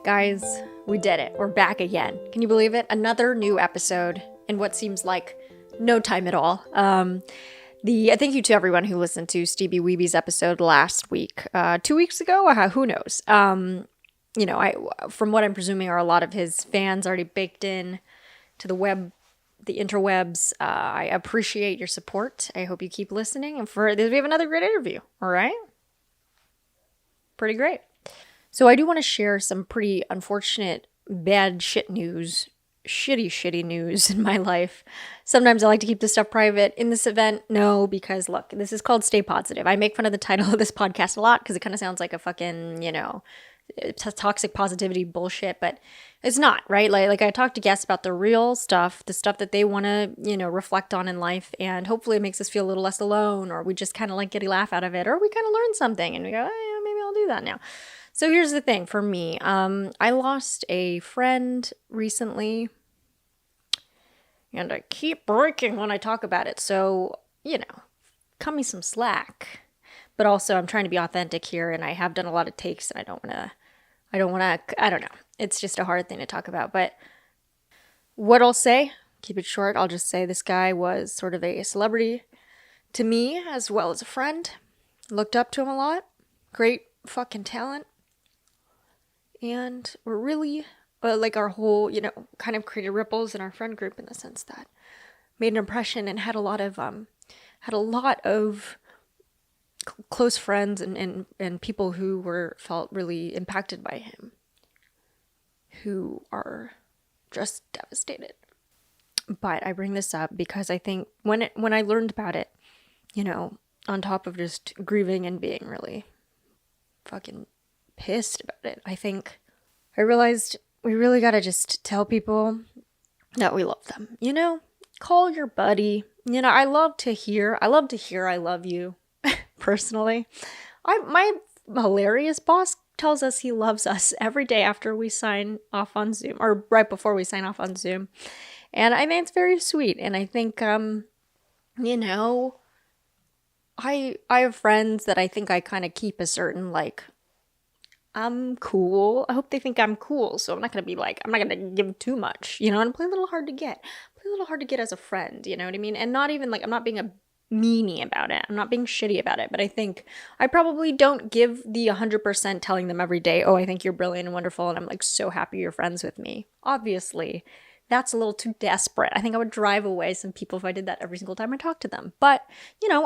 Guys, we did it. We're back again. Can you believe it? Another new episode in what seems like no time at all. Thank you to everyone who listened to Stevie Weeby's episode last week. 2 weeks ago? Who knows? From what I'm presuming are a lot of his fans already baked in to the interwebs. I appreciate your support. I hope you keep listening. And we have another great interview. All right? Pretty great. So I do want to share some pretty unfortunate, bad shitty news in my life. Sometimes I like to keep this stuff private. In this event, no, because look, this is called Stay Positive. I make fun of the title of this podcast a lot because it kind of sounds like a fucking, toxic positivity bullshit, but it's not, right? Like I talk to guests about the real stuff, the stuff that they want to, reflect on in life, and hopefully it makes us feel a little less alone, or we just kind of like get a laugh out of it, or we kind of learn something and we go, oh, yeah, maybe I'll do that now. So here's the thing for me. I lost a friend recently, and I keep breaking when I talk about it. So, cut me some slack. But also I'm trying to be authentic here, and I have done a lot of takes, and I don't know. It's just a hard thing to talk about. But what I'll say, keep it short, I'll just say this guy was sort of a celebrity to me as well as a friend. Looked up to him a lot. Great fucking talent. And we're really, our whole, kind of created ripples in our friend group in the sense that made an impression and had a lot of close friends and people who felt really impacted by him, who are just devastated. But I bring this up because I think when I learned about it, on top of just grieving and being really fucking pissed about it, I realized we really gotta just tell people that we love them. Call your buddy. I love to hear I love you. Personally, my hilarious boss tells us he loves us every day after we sign off on Zoom, or right before we sign off on Zoom. And I think it's very sweet. And I think, I have friends that I think I kind of keep a certain, I'm cool. I hope they think I'm cool. So I'm not going to I'm not going to give too much, and play a little hard to get. Play a little hard to get as a friend, you know what I mean? And not even I'm not being a meanie about it. I'm not being shitty about it, but I think I probably don't give the 100% telling them every day, oh, I think you're brilliant and wonderful, and I'm so happy you're friends with me. Obviously, that's a little too desperate. I think I would drive away some people if I did that every single time I talk to them. But,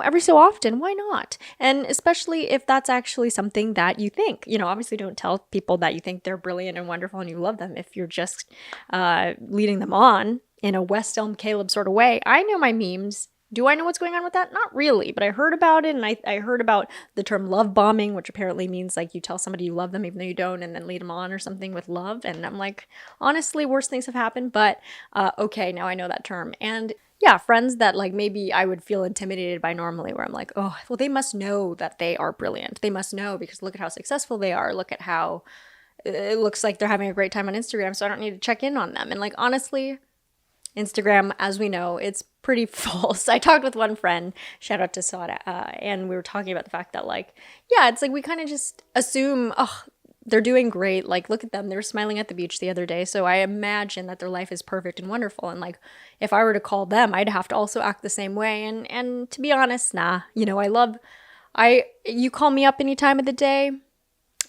every so often, why not? And especially if that's actually something that you think. Obviously don't tell people that you think they're brilliant and wonderful and you love them if you're just leading them on in a West Elm Caleb sort of way. I know my memes. Do I know what's going on with that? Not really, but I heard about it, and I heard about the term love bombing, which apparently means you tell somebody you love them even though you don't, and then lead them on or something with love. And I'm honestly, worse things have happened, but okay, now I know that term. And yeah, friends that maybe I would feel intimidated by normally, where I'm oh, well, they must know that they are brilliant. They must know because look at how successful they are. Look at how it looks like they're having a great time on Instagram, so I don't need to check in on them. And honestly, Instagram, as we know, it's pretty false. I talked with one friend, shout out to Sada, and we were talking about the fact that it's we kind of just assume, oh, they're doing great. Look at them. They were smiling at the beach the other day. So I imagine that their life is perfect and wonderful. And if I were to call them, I'd have to also act the same way. And to be honest, nah, you call me up any time of the day,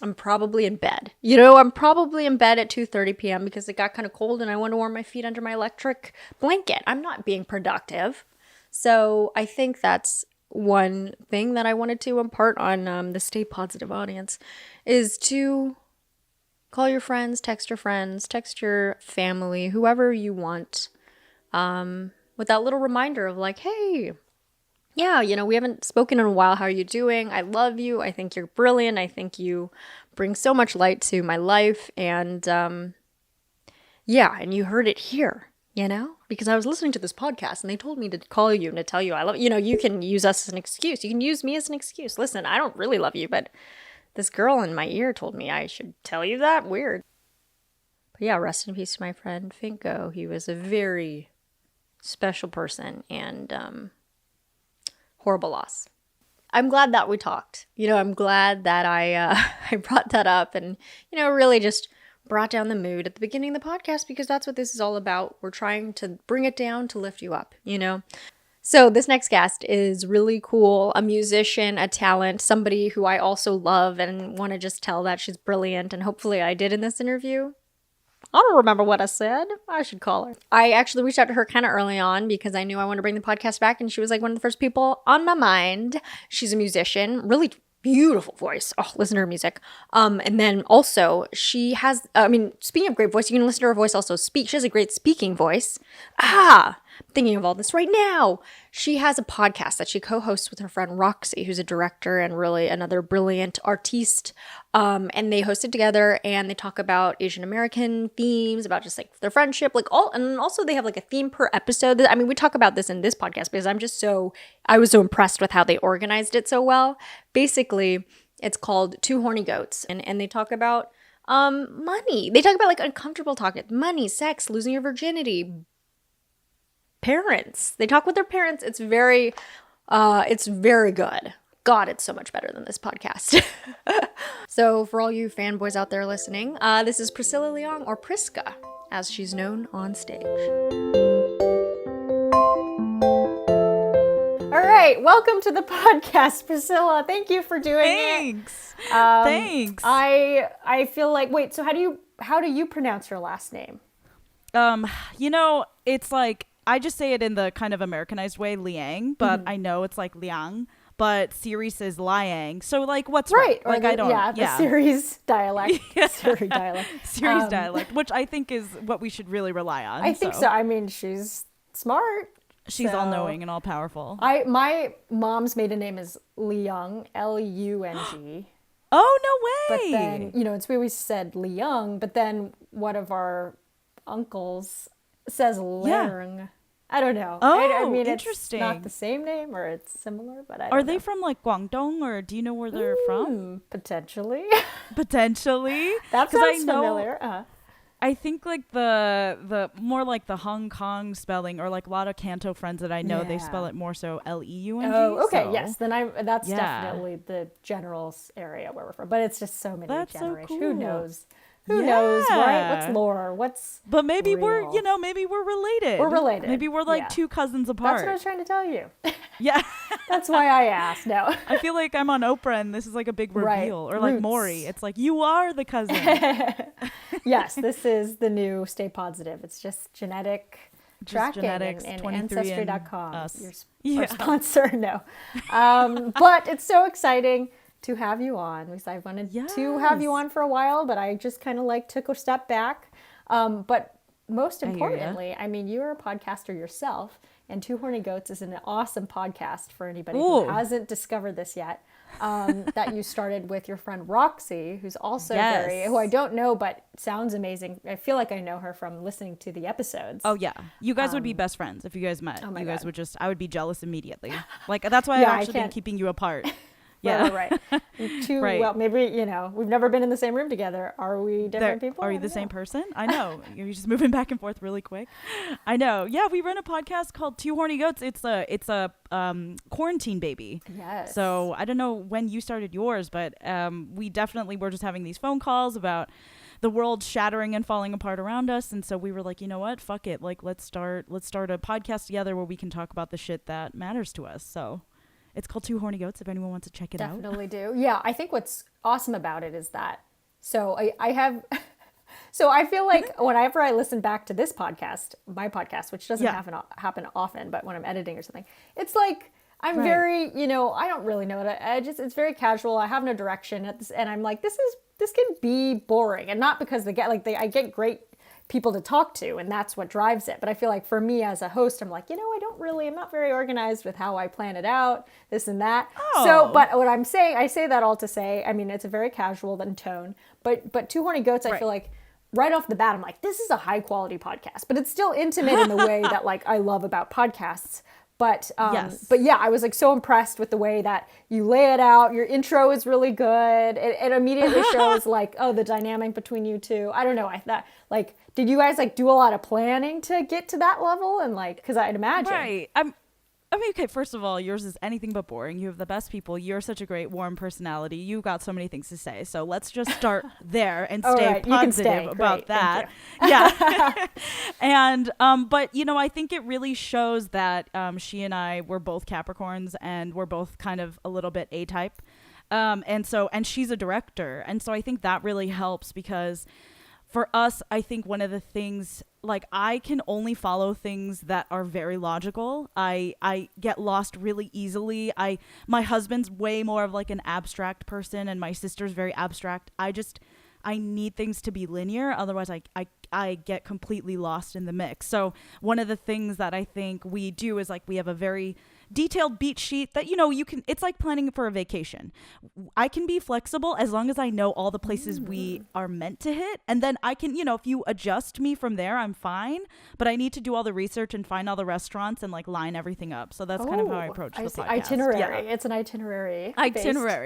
I'm probably in bed. I'm probably in bed at 2:30 p.m. because it got kind of cold and I want to warm my feet under my electric blanket. I'm not being productive. So I think that's one thing that I wanted to impart on the Stay Positive audience is to call your friends, text your family, whoever you want, with that little reminder of hey, yeah, we haven't spoken in a while. How are you doing? I love you. I think you're brilliant. I think you bring so much light to my life. And yeah, and you heard it here, because I was listening to this podcast and they told me to call you and to tell you I love you. You can use us as an excuse. You can use me as an excuse. Listen, I don't really love you, but this girl in my ear told me I should tell you that. Weird. But yeah, rest in peace to my friend Finko. He was a very special person and horrible loss. I'm glad that we talked. I'm glad that I I brought that up and really just brought down the mood at the beginning of the podcast, because that's what this is all about. We're trying to bring it down to lift you up, you know? So this next guest is really cool, a musician, a talent, somebody who I also love and want to just tell that she's brilliant, and hopefully I did in this interview. I don't remember what I said. I should call her. I actually reached out to her kind of early on because I knew I wanted to bring the podcast back, and she was like one of the first people on my mind. She's a musician, really beautiful voice. Oh, listen to her music. And then also she has, speaking of great voice, you can listen to her voice also speak. She has a great speaking voice. I'm thinking of all this right now. She has a podcast that she co-hosts with her friend Roxy, who's a director and really another brilliant artiste. And they host it together, and they talk about Asian American themes, about just like their friendship, and also they have like a theme per episode. I mean, we talk about this in this podcast because I was so impressed with how they organized it so well. Basically, it's called Two Horny Goats, and they talk about money. They talk about like uncomfortable talk, money, sex, losing your virginity, parents. They talk with their parents. It's very good. God, it's so much better than this podcast. So for all you fanboys out there listening, this is Priscilla Leong, or Priska, as she's known on stage. All right, welcome to the podcast, Priscilla. Thank you for doing it. Thanks. I feel like, wait, so how do you pronounce your last name? It's like, I just say it in the kind of Americanized way, Liang, but I know it's like Liang. But Siri says Liang. So, like, what's right? Like, the Siri's dialect. Siri dialect. Siri's dialect, which I think is what we should really rely on. I think so. I mean, she's smart. She's all-knowing and all-powerful. My mom's maiden name is Leung, Leung. Oh, no way! But then, it's we always said Leung, but then one of our uncles says Leung. Yeah. I don't know. Oh, I mean, interesting. It's not the same name, or it's similar, but I don't know. Are they from like Guangdong, or do you know where they're from? Potentially. Potentially. That sounds familiar. I think like the more like the Hong Kong spelling, or like a lot of Canto friends that I know, they spell it more so Leung. Oh, okay, so. Yes. Then that's definitely the general area where we're from. But it's just so many generations. So cool. Who knows? Who knows, right? What's lore? But maybe real? maybe we're related. We're related. Maybe we're like two cousins apart. That's what I was trying to tell you. Yeah. That's why I asked. No. I feel like I'm on Oprah and this is like a big reveal. Or like Maury. It's like, you are the cousin. Yes, this is the new Stay Positive. It's just genetic tracking genetics, and Ancestry.com. Your sponsor. No. But it's so exciting to have you on, because I wanted to have you on for a while, but I just kind of took a step back. But most importantly, I mean, you're a podcaster yourself, and Two Horny Goats is an awesome podcast for anybody who hasn't discovered this yet. That you started with your friend Roxy, who's also who I don't know, but sounds amazing. I feel like I know her from listening to the episodes. Oh yeah, you guys would be best friends if you guys met. Oh my God. Guys I would be jealous immediately. Like that's why I've actually been keeping you apart. Yeah, right. Right. Well, maybe we've never been in the same room together. Are we different people? Are you the same person? I know. You're just moving back and forth really quick. I know. Yeah, we run a podcast called Two Horny Goats. It's a quarantine baby. Yes. So I don't know when you started yours, but we definitely were just having these phone calls about the world shattering and falling apart around us, and so we were like, you know what? Fuck it. Like let's start a podcast together where we can talk about the shit that matters to us. So. It's called Two Horny Goats if anyone wants to check it out. Definitely do. Yeah, I think what's awesome about it is that, so I feel like whenever I listen back to this podcast, my podcast, which doesn't happen often, but when I'm editing or something, it's like, I'm very, I don't really know what it's very casual. I have no direction at this, and I'm like, this can be boring, and not because I get great people to talk to, and that's what drives it. But I feel like for me as a host, I'm like, I'm not very organized with how I plan it out, this and that. Oh. So, but what I'm saying, I say that all to say, I mean, it's a very casual tone, but Two Horny Goats, I feel like right off the bat, I'm like, this is a high quality podcast, but it's still intimate in the way that I love about podcasts. But yeah, I was so impressed with the way that you lay it out. Your intro is really good. It immediately shows the dynamic between you two. I don't know. I thought did you guys do a lot of planning to get to that level? And because I'd imagine. Right. I mean, okay, first of all, yours is anything but boring. You have the best people. You're such a great, warm personality. You got so many things to say. So let's just start there and All stay right, you can stay. positive about Great, that. thank Yeah. And, but, you know, I think it really shows that she and I were both Capricorns and we're both kind of a little bit A-type. And she's a director. And so I think that really helps because for us, I think one of the things, like, I can only follow things that are very logical. I get lost really easily. My husband's way more of like an abstract person and my sister's very abstract. I need things to be linear. Otherwise I get completely lost in the mix. So one of the things that I think we do is like we have a very detailed beat sheet that, you know, it's like planning for a vacation. I can be flexible as long as I know all the places we are meant to hit. And then I can, you know, if you adjust me from there, I'm fine. But I need to do all the research and find all the restaurants and like line everything up. So that's kind of how I approach the podcast. Itinerary. Yeah. It's an itinerary.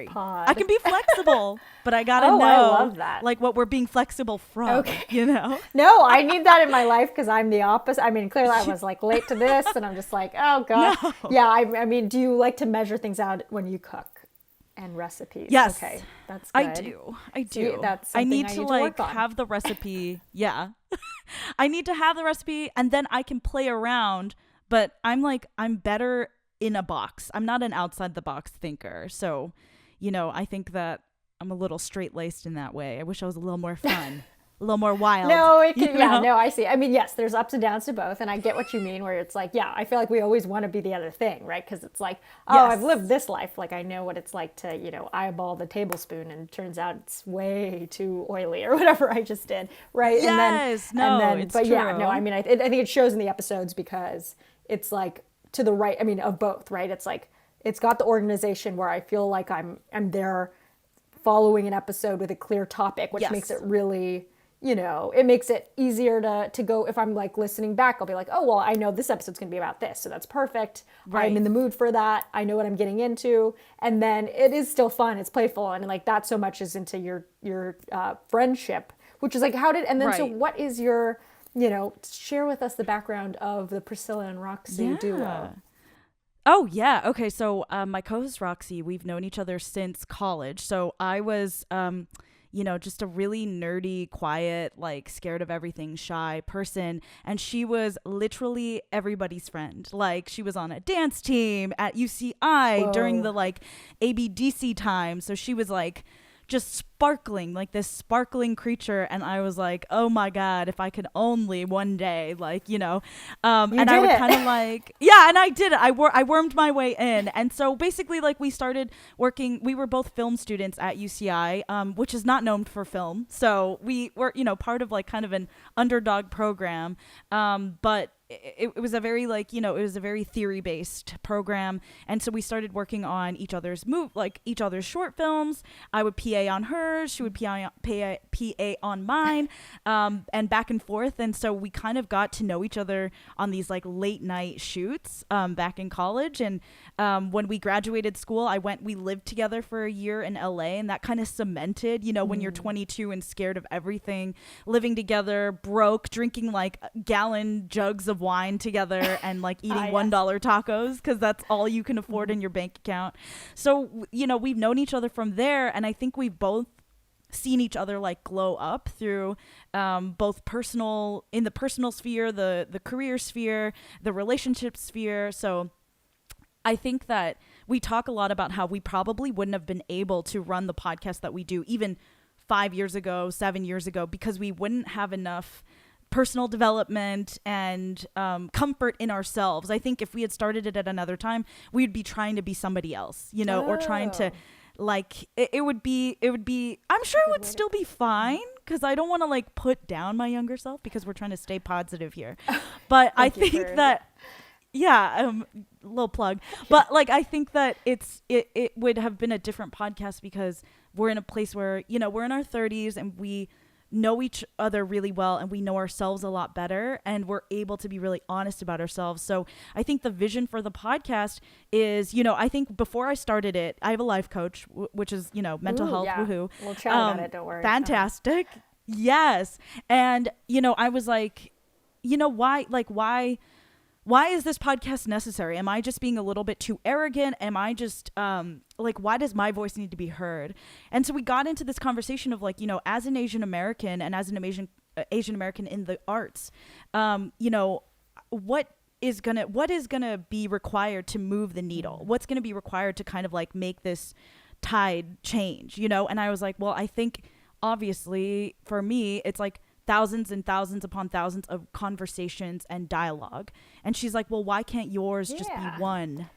Pod. I can be flexible, but I gotta Oh, know I love that. like what we're being flexible from. Okay. You know? No, I need that in my life because I'm the opposite. I mean, clearly I was like late to this and I'm just like, oh God. No. Yeah, I mean, do you like to measure things out when you cook and recipes? Yes. Okay, that's good. I do. See, that's I something need I to need like work on. have the recipe. Yeah. I need to have the recipe and then I can play around, but I'm better in a box. I'm not an outside the box thinker. So, you know, I think that I'm a little straight-laced in that way. I wish I was a little more fun. A little more wild. No, it can, you yeah, know? no, I see. I mean, yes, there's ups and downs to both, and I get what you mean. Where it's like, yeah, I feel like we always want to be the other thing, right? Because it's like, oh, Yes. I've lived this life, like I know what it's like to, you know, eyeball the tablespoon, and it turns out it's way too oily or whatever I just did, right? Yes, it's but yeah, true. no, I mean, I think it shows in the episodes because it's like to the right. I mean, of both, right? It's like it's got the organization where I feel like I'm there following an episode with a clear topic, which Yes. makes it really, you know, it makes it easier to go. If I'm like listening back, I'll be like, oh, well, I know this episode's going to be about this. So that's perfect. Right. I'm in the mood for that. I know what I'm getting into. And then it is still fun. It's playful. And like that so much is into your friendship, which is like, so Right. what is your, you know, share with us the background of the Priscilla and Roxy duo. Oh, yeah. Okay. So my co-host Roxy, we've known each other since college. So I was, you know, just a really nerdy, quiet, like scared of everything, shy person. And she was literally everybody's friend. Like she was on a dance team at UCI during the like ABDC time. So she was like just sparkling, like this sparkling creature. And I was like, oh my God, if I could only one day, like, you know, and I would kind of like, yeah, and I did it. I wormed my way in. And so basically like we started working, we were both film students at UCI, which is not known for film. So we were, you know, part of like kind of an underdog program. But it was a very like, you know, it was a very theory based program. And so we started working on each other's each other's short films. I would PA on hers, she would PA on mine, and back and forth. And so we kind of got to know each other on these like late night shoots back in college. And when we graduated school, we lived together for a year in LA, and that kind of cemented, you know, when you're 22 and scared of everything, living together, broke, drinking like gallon jugs of wine together and like eating $1 tacos because that's all you can afford in your bank account. So, you know, we've known each other from there, and I think we've both seen each other like glow up through both in the personal sphere, the career sphere, the relationship sphere. So I think that we talk a lot about how we probably wouldn't have been able to run the podcast that we do even 5 years ago, 7 years ago, because we wouldn't have enough personal development and comfort in ourselves. I think if we had started it at another time, we'd be trying to be somebody else, you know, or trying to like, it would be, I'm sure it would still be fine because I don't want to like put down my younger self because we're trying to stay positive here. But I think that, little plug, but like, I think that it would have been a different podcast because we're in a place where, you know, we're in our 30s and we know each other really well and we know ourselves a lot better and we're able to be really honest about ourselves. So I think the vision for the podcast is, you know, I think before I started it, I have a life coach, which is, you know, mental health. Yeah. Woohoo. We'll chat about it. Don't worry. Fantastic. Yes. And, you know, I was like, you know, why why is this podcast necessary? Am I just being a little bit too arrogant? Am I just like, why does my voice need to be heard? And so we got into this conversation of like, you know, as an Asian American and as an Asian American in the arts, you know, what is gonna be required to move the needle? What's gonna be required to kind of like make this tide change, you know? And I was like, well, I think obviously for me, it's like thousands and thousands upon thousands of conversations and dialogue. And she's like, well, why can't yours just be one,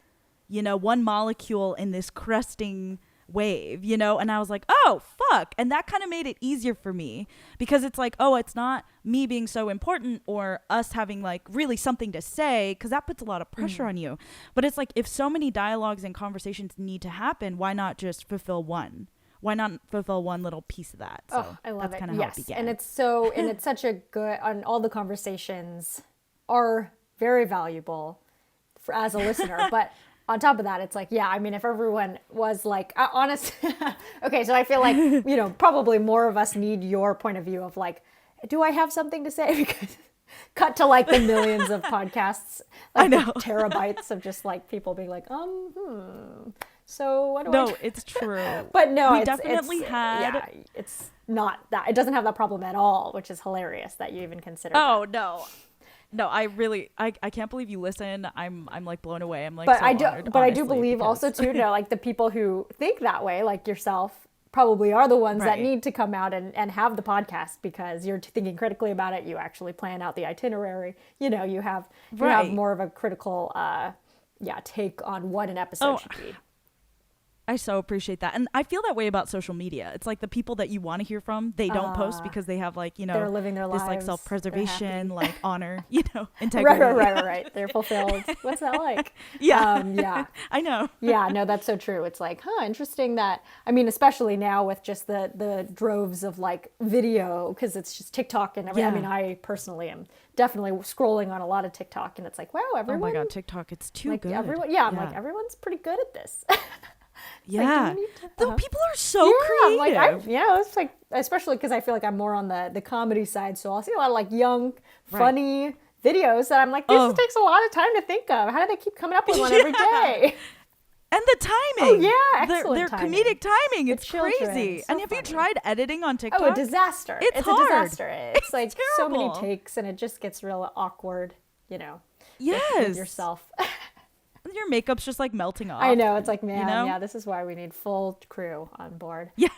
you know, one molecule in this cresting wave, you know? And I was like, oh, fuck. And that kind of made it easier for me because it's like, oh, it's not me being so important or us having like really something to say, because that puts a lot of pressure on you. But it's like, if so many dialogues and conversations need to happen, why not just fulfill one? Why not fulfill one little piece of that? So I love that's it. kind of how it began. And it's such a good, and all the conversations are very valuable as a listener. But on top of that, it's like, yeah, I mean, if everyone was like, honest, okay, so I feel like, you know, probably more of us need your point of view of like, do I have something to say? Because cut to like the millions of podcasts, like I know. terabytes of just like people being like, so what do I No, do? it's true. But no, we definitely had. Yeah, it's not that. It doesn't have that problem at all, which is hilarious that you even consider. Oh no, I really, I can't believe you listen. I'm like blown away. I'm like, but so I do, honored, but I do honestly, believe because... also too, no, like the people who think that way, like yourself, probably are the ones that need to come out and have the podcast because you're thinking critically about it. You actually plan out the itinerary. You know, you have more of a critical, take on what an episode should be. I so appreciate that. And I feel that way about social media. It's like the people that you want to hear from, they don't post because they have like, you know, they're living their this lives, like self-preservation, like honor, you know, integrity. Right. They're fulfilled. What's that like? Yeah. I know. Yeah, no, that's so true. It's like, interesting that, I mean, especially now with just the droves of like video, because it's just TikTok and everything. Yeah. I mean, I personally am definitely scrolling on a lot of TikTok and it's like, wow, everyone. Oh my God, TikTok, it's too like, good. I'm like, everyone's pretty good at this. Yeah, the people are so creative. Like it's like, especially because I feel like I'm more on the comedy side, so I'll see a lot of like young, funny videos that I'm like, this takes a lot of time to think of. How do they keep coming up with one every day? And the timing. Oh yeah, excellent. Their comedic timing. It's children, crazy. so and have you tried editing on TikTok? Oh, a disaster. It's hard. A disaster. It's like so terrible. many takes, and it just gets real awkward. You know. Yes. With yourself. Your makeup's just like melting off. I know. It's like, man, you know? yeah, this is why we need full crew on board. Yeah.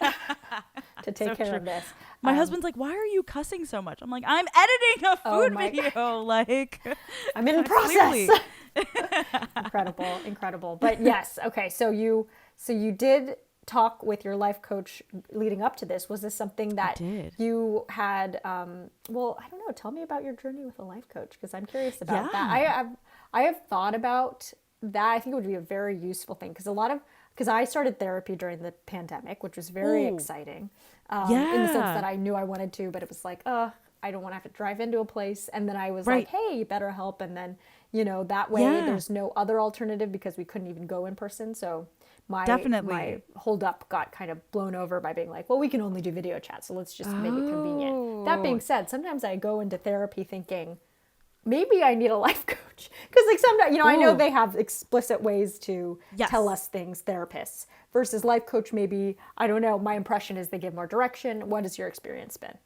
To take care of this. My husband's like, why are you cussing so much? I'm like, I'm editing a food video. Like, I'm in process. Incredible. But yes, okay. So you did talk with your life coach leading up to this. Was this something that you had? Well, I don't know. Tell me about your journey with a life coach because I'm curious about that. I have thought about that. I think it would be a very useful thing because I started therapy during the pandemic, which was very exciting in the sense that I knew I wanted to, but it was like, I don't want to have to drive into a place. And then I was like, hey, BetterHelp. And then, you know, that way there's no other alternative because we couldn't even go in person. So my hold up got kind of blown over by being like, well, we can only do video chat. So let's just make it convenient. That being said, sometimes I go into therapy thinking, maybe I need a life coach. Because like sometimes, you know, I know they have explicit ways to tell us things, therapists, versus life coach maybe, I don't know, my impression is they give more direction. What has your experience been?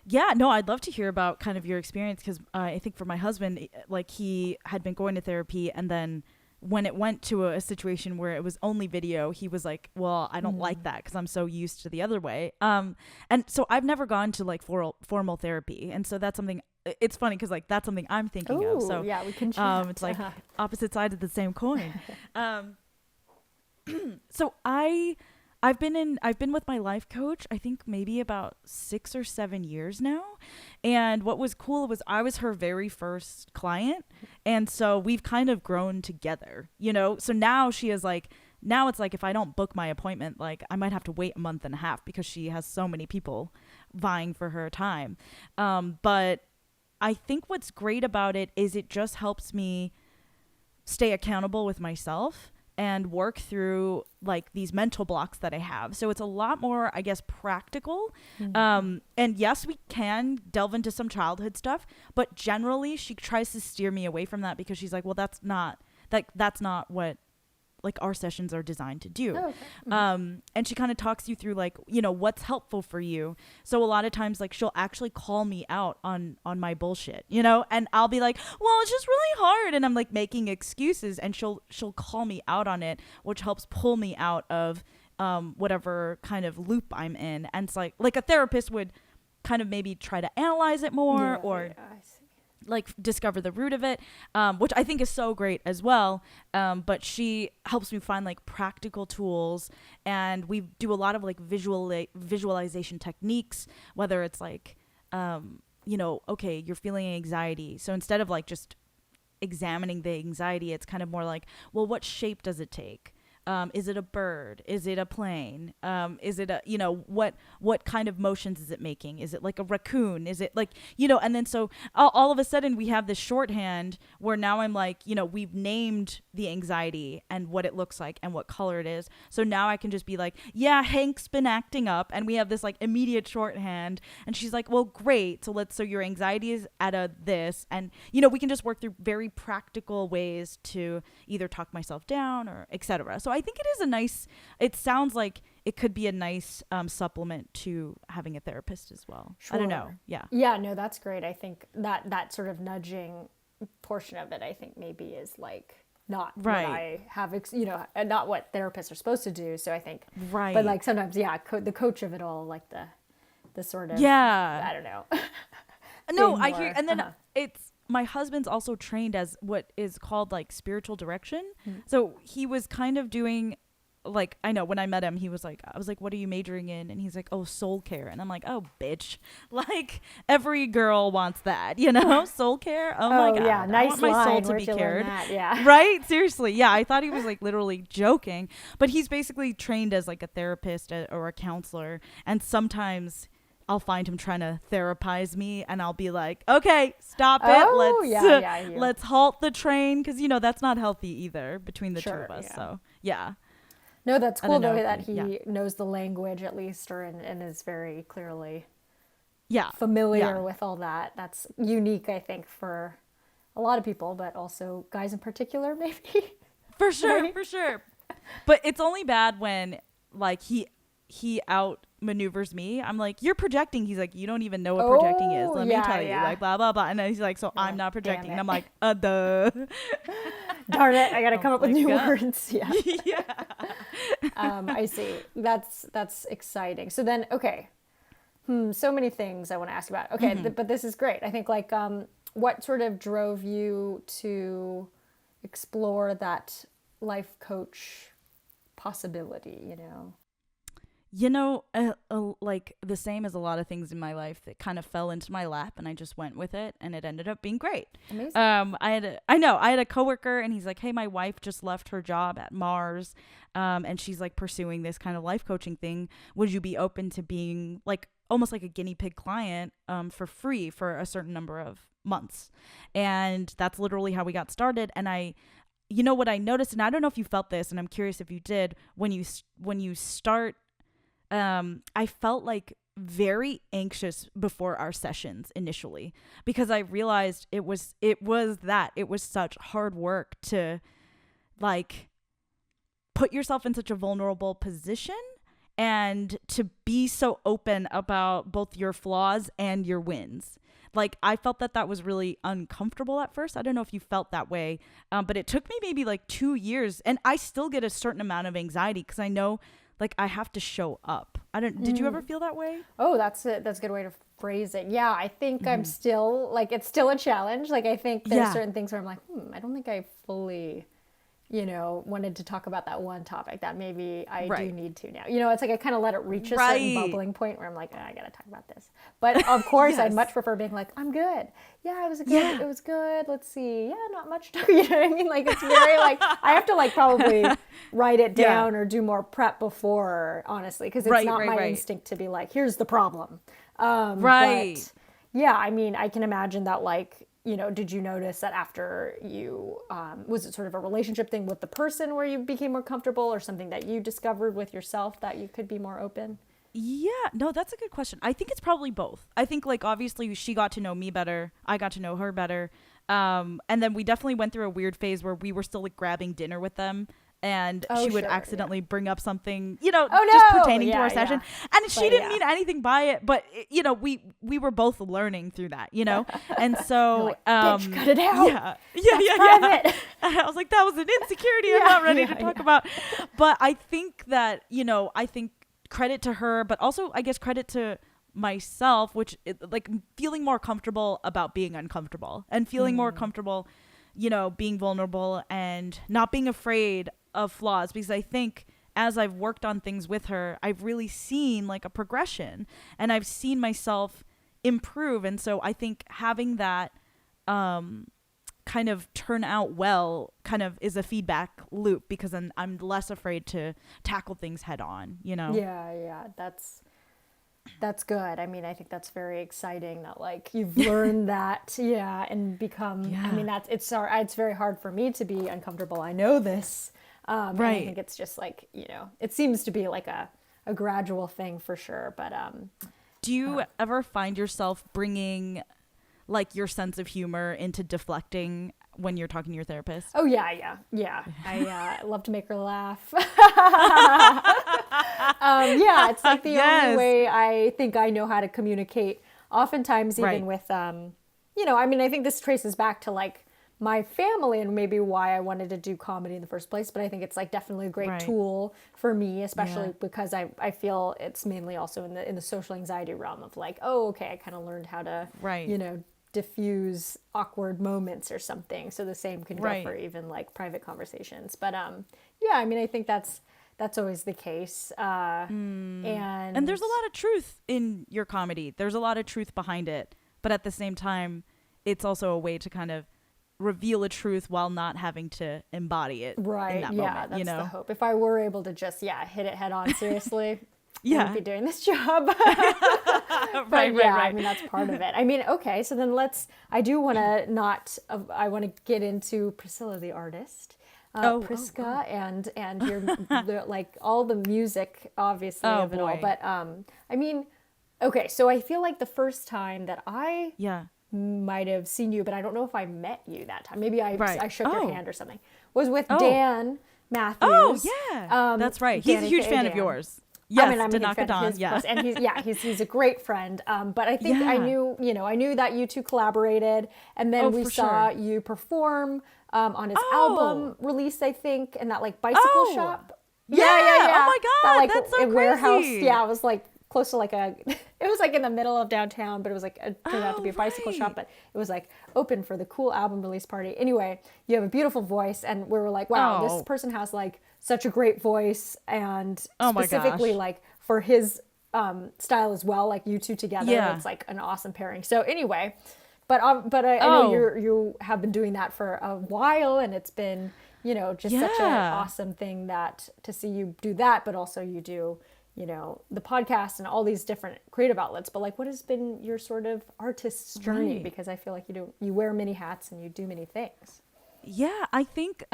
Yeah, no, I'd love to hear about kind of your experience because I think for my husband, like he had been going to therapy and then when it went to a situation where it was only video, he was like, well, I don't like that because I'm so used to the other way. And so I've never gone to like formal therapy. And so that's something, it's funny because like that's something I'm thinking of. So yeah, we can it's like opposite sides of the same coin. So I've been with my life coach, I think maybe about 6 or 7 years now. And what was cool was I was her very first client. And so we've kind of grown together, you know? So now she is like, now it's like if I don't book my appointment, like I might have to wait a month and a half because she has so many people vying for her time. But I think what's great about it is it just helps me stay accountable with myself and work through like these mental blocks that I have. So it's a lot more, I guess, practical. And yes, we can delve into some childhood stuff, but generally she tries to steer me away from that because she's like, well, that's not what like our sessions are designed to do. Oh, okay. And she kind of talks you through like, you know, what's helpful for you. So a lot of times like she'll actually call me out on my bullshit, you know, and I'll be like, well, it's just really hard. And I'm like making excuses, and she'll call me out on it, which helps pull me out of whatever kind of loop I'm in. And it's like a therapist would kind of maybe try to analyze it more, or I see. like discover the root of it, which I think is so great as well. But she helps me find like practical tools, and we do a lot of like visualization techniques, whether it's like, you know, okay, you're feeling anxiety. So instead of like just examining the anxiety, it's kind of more like, well, what shape does it take? Is it a bird? Is it a plane? Is it a, you know, what kind of motions is it making? Is it like a raccoon? Is it like, you know, and then so all of a sudden we have this shorthand where now I'm like, you know, we've named the anxiety and what it looks like and what color it is. So now I can just be like, yeah, Hank's been acting up, and we have this like immediate shorthand. And she's like, well, great. So your anxiety is at a this, and, you know, we can just work through very practical ways to either talk myself down or etc. So I think it sounds like it could be a nice supplement to having a therapist as well. Sure. I don't know. Yeah. Yeah, no, that's great. I think that sort of nudging portion of it, I think maybe is like not Right. what I have, you know, and not what therapists are supposed to do. So I think, Right. but like sometimes, yeah, the coach of it all, like the sort of, Yeah. I don't know. No, thing I more. hear, and then it's, my husband's also trained as what is called like spiritual direction. So he was kind of doing like, I know when I met him, I was like, what are you majoring in? And he's like, oh, soul care. And I'm like, oh, bitch. Like every girl wants that, you know, soul care. Oh my God. Yeah, nice I want my soul line. to Where'd be you learn cared. that? Yeah. Right? Seriously. Yeah. I thought he was like literally joking, but he's basically trained as like a therapist or a counselor. And sometimes I'll find him trying to therapize me, and I'll be like, okay, stop it. Oh, Let's halt the train. Cause you know, that's not healthy either between the two Sure, of us. yeah. So yeah. No, that's I cool don't know though if that he yeah. knows the language at least, and is very clearly Yeah. familiar Yeah. with all that. That's unique, I think, for a lot of people, but also guys in particular, maybe. For sure. Right? For sure. But it's only bad when like he outmaneuvers me. I'm like, you're projecting. He's like, you don't even know what projecting is. Let me tell you, like blah blah blah. And then he's like, so I'm not projecting. And I'm like, duh. Darn it! I got to come up with new God. words. Yeah. Yeah. I see. That's exciting. So then, okay. So many things I want to ask about. Okay, but this is great. I think like what sort of drove you to explore that life coach possibility? You know, like the same as a lot of things in my life that kind of fell into my lap, and I just went with it, and it ended up being great. Amazing. I had a coworker, and he's like, hey, my wife just left her job at Mars, and she's like pursuing this kind of life coaching thing. Would you be open to being like almost like a guinea pig client for free for a certain number of months? And that's literally how we got started. And you know what I noticed, and I don't know if you felt this, and I'm curious if you did, when you start, I felt like very anxious before our sessions initially, because I realized it was such hard work to like put yourself in such a vulnerable position and to be so open about both your flaws and your wins. Like I felt that was really uncomfortable at first. I don't know if you felt that way, but it took me maybe like 2 years, and I still get a certain amount of anxiety because I know like I have to show up. Did you ever feel that way? Oh, that's a good way to phrase it. Yeah, I think I'm still like, it's still a challenge. Like I think there's certain things where I'm like, I don't think I fully, wanted to talk about that one topic that maybe I do need to now. It's like I kind of let it reach a certain bubbling point where I'm like, I got to talk about this. But of course, I'd much prefer being like, I'm good. Yeah, it was good. Let's see. Yeah, not much. You know what I mean? Like it's very like, I have to like probably write it down or do more prep before, honestly, because it's not my instinct to be like, here's the problem. But yeah, I mean, I can imagine that like, did you notice that after you, was it sort of a relationship thing with the person where you became more comfortable, or something that you discovered with yourself that you could be more open? Yeah, no, that's a good question. I think it's probably both. I think like obviously she got to know me better. I got to know her better. And then we definitely went through a weird phase where we were still like grabbing dinner with them. And Oh, she would sure, accidentally bring up something, Oh just no! pertaining to Yeah, our yeah. session. And she But didn't yeah. mean anything by it, but we were both learning through that, And You're so, like, bitch, cut it out. yeah, yeah, That's yeah, private. yeah. I was like, that was an insecurity I'm Yeah, not ready yeah, to talk yeah. about. But I think that, I think credit to her, but also I guess credit to myself, which like feeling more comfortable about being uncomfortable and feeling more comfortable, being vulnerable and not being afraid of flaws, because I think as I've worked on things with her, I've really seen like a progression and I've seen myself improve. And so I think having that kind of turn out well kind of is a feedback loop, because then I'm less afraid to tackle things head on, Yeah, that's good. I mean, I think that's very exciting that like you've learned that, yeah, and become. I mean, it's very hard for me to be uncomfortable. I know this, and I Right. think it's just like it seems to be like a gradual thing for sure. But Do you ever find yourself bringing like your sense of humor into deflecting when you're talking to your therapist? oh yeah. I love to make her laugh. Yeah, it's like the Yes. only way I think I know how to communicate. Oftentimes, even Right. with, I mean, I think this traces back to like my family and maybe why I wanted to do comedy in the first place. But I think it's like definitely a great Right. tool for me, especially Yeah. because I feel it's mainly also in the social anxiety realm of like, oh, okay, I kind of learned how to, Right. diffuse awkward moments or something. So the same can go Right. for even like private conversations. But yeah, I mean, I think that's always the case. And there's a lot of truth in your comedy. There's a lot of truth behind it. But at the same time, it's also a way to kind of reveal a truth while not having to embody it right. in that Yeah, moment, that's the hope. If I were able to just hit it head on seriously, I Yeah. wouldn't be doing this job. But Right, yeah, right. I mean, that's part of it. I mean, okay, so then I do want to I want to get into Priscilla the artist. Priska and your like all the music obviously Oh, of it all. boy. But I mean, okay, so I feel like the first time that I Yeah. might have seen you, but I don't know if I met you that time. Maybe Right. I shook your Oh. hand or something. Was with Oh. Dan Matthews. Oh, yeah. That's right. He's a Dan, huge aka fan of Dan. yours. Yes, I'm a huge fan of Danakadon. his, Yeah. and he's a great friend. But I think I Yeah. knew that you two collaborated, and then Oh, we for saw sure. you perform on his Oh. album release, I think, and that like bicycle Oh. shop. Yeah. Oh my God, That like that's so warehouse. crazy. Yeah, it was like close to like a. It was like in the middle of downtown, but it was like turned out to be a bicycle right. shop. But it was like open for the cool album release party. Anyway, you have a beautiful voice, and we were like, wow, Oh. this person has like such a great voice, and Oh my specifically gosh. like for his style as well, like you two together, Yeah. it's like an awesome pairing. So anyway, but I know Oh. you have been doing that for a while, and it's been just such an Yeah. awesome thing that to see you do that, but also you do the podcast and all these different creative outlets. But like, what has been your sort of artist's journey? Right. Because I feel like you wear many hats and you do many things. Yeah, I think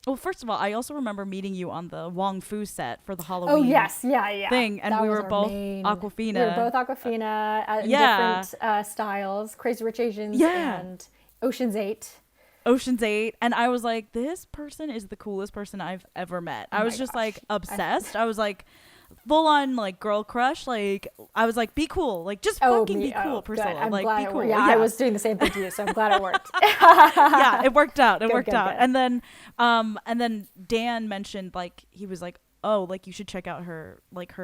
well, first of all, I also remember meeting you on the Wong Fu set for the Halloween. Oh yes, yeah. thing, and That we was were our both main- Aquafina. We were both Aquafina, Yeah. different styles, Crazy Rich Asians, Yeah. and Ocean's 8. Ocean's 8, and I was like, this person is the coolest person I've ever met. I was my just gosh. like obsessed. I was like full on like girl crush. Like I was like, be cool, like just fucking be cool, good. Priscilla. I'm like glad be it cool. worked. Yeah, I was doing the same thing to you, so I'm glad it worked. Yeah, it worked out. It Good, worked good, out. good. And then Dan mentioned like he was like, oh, like you should check out her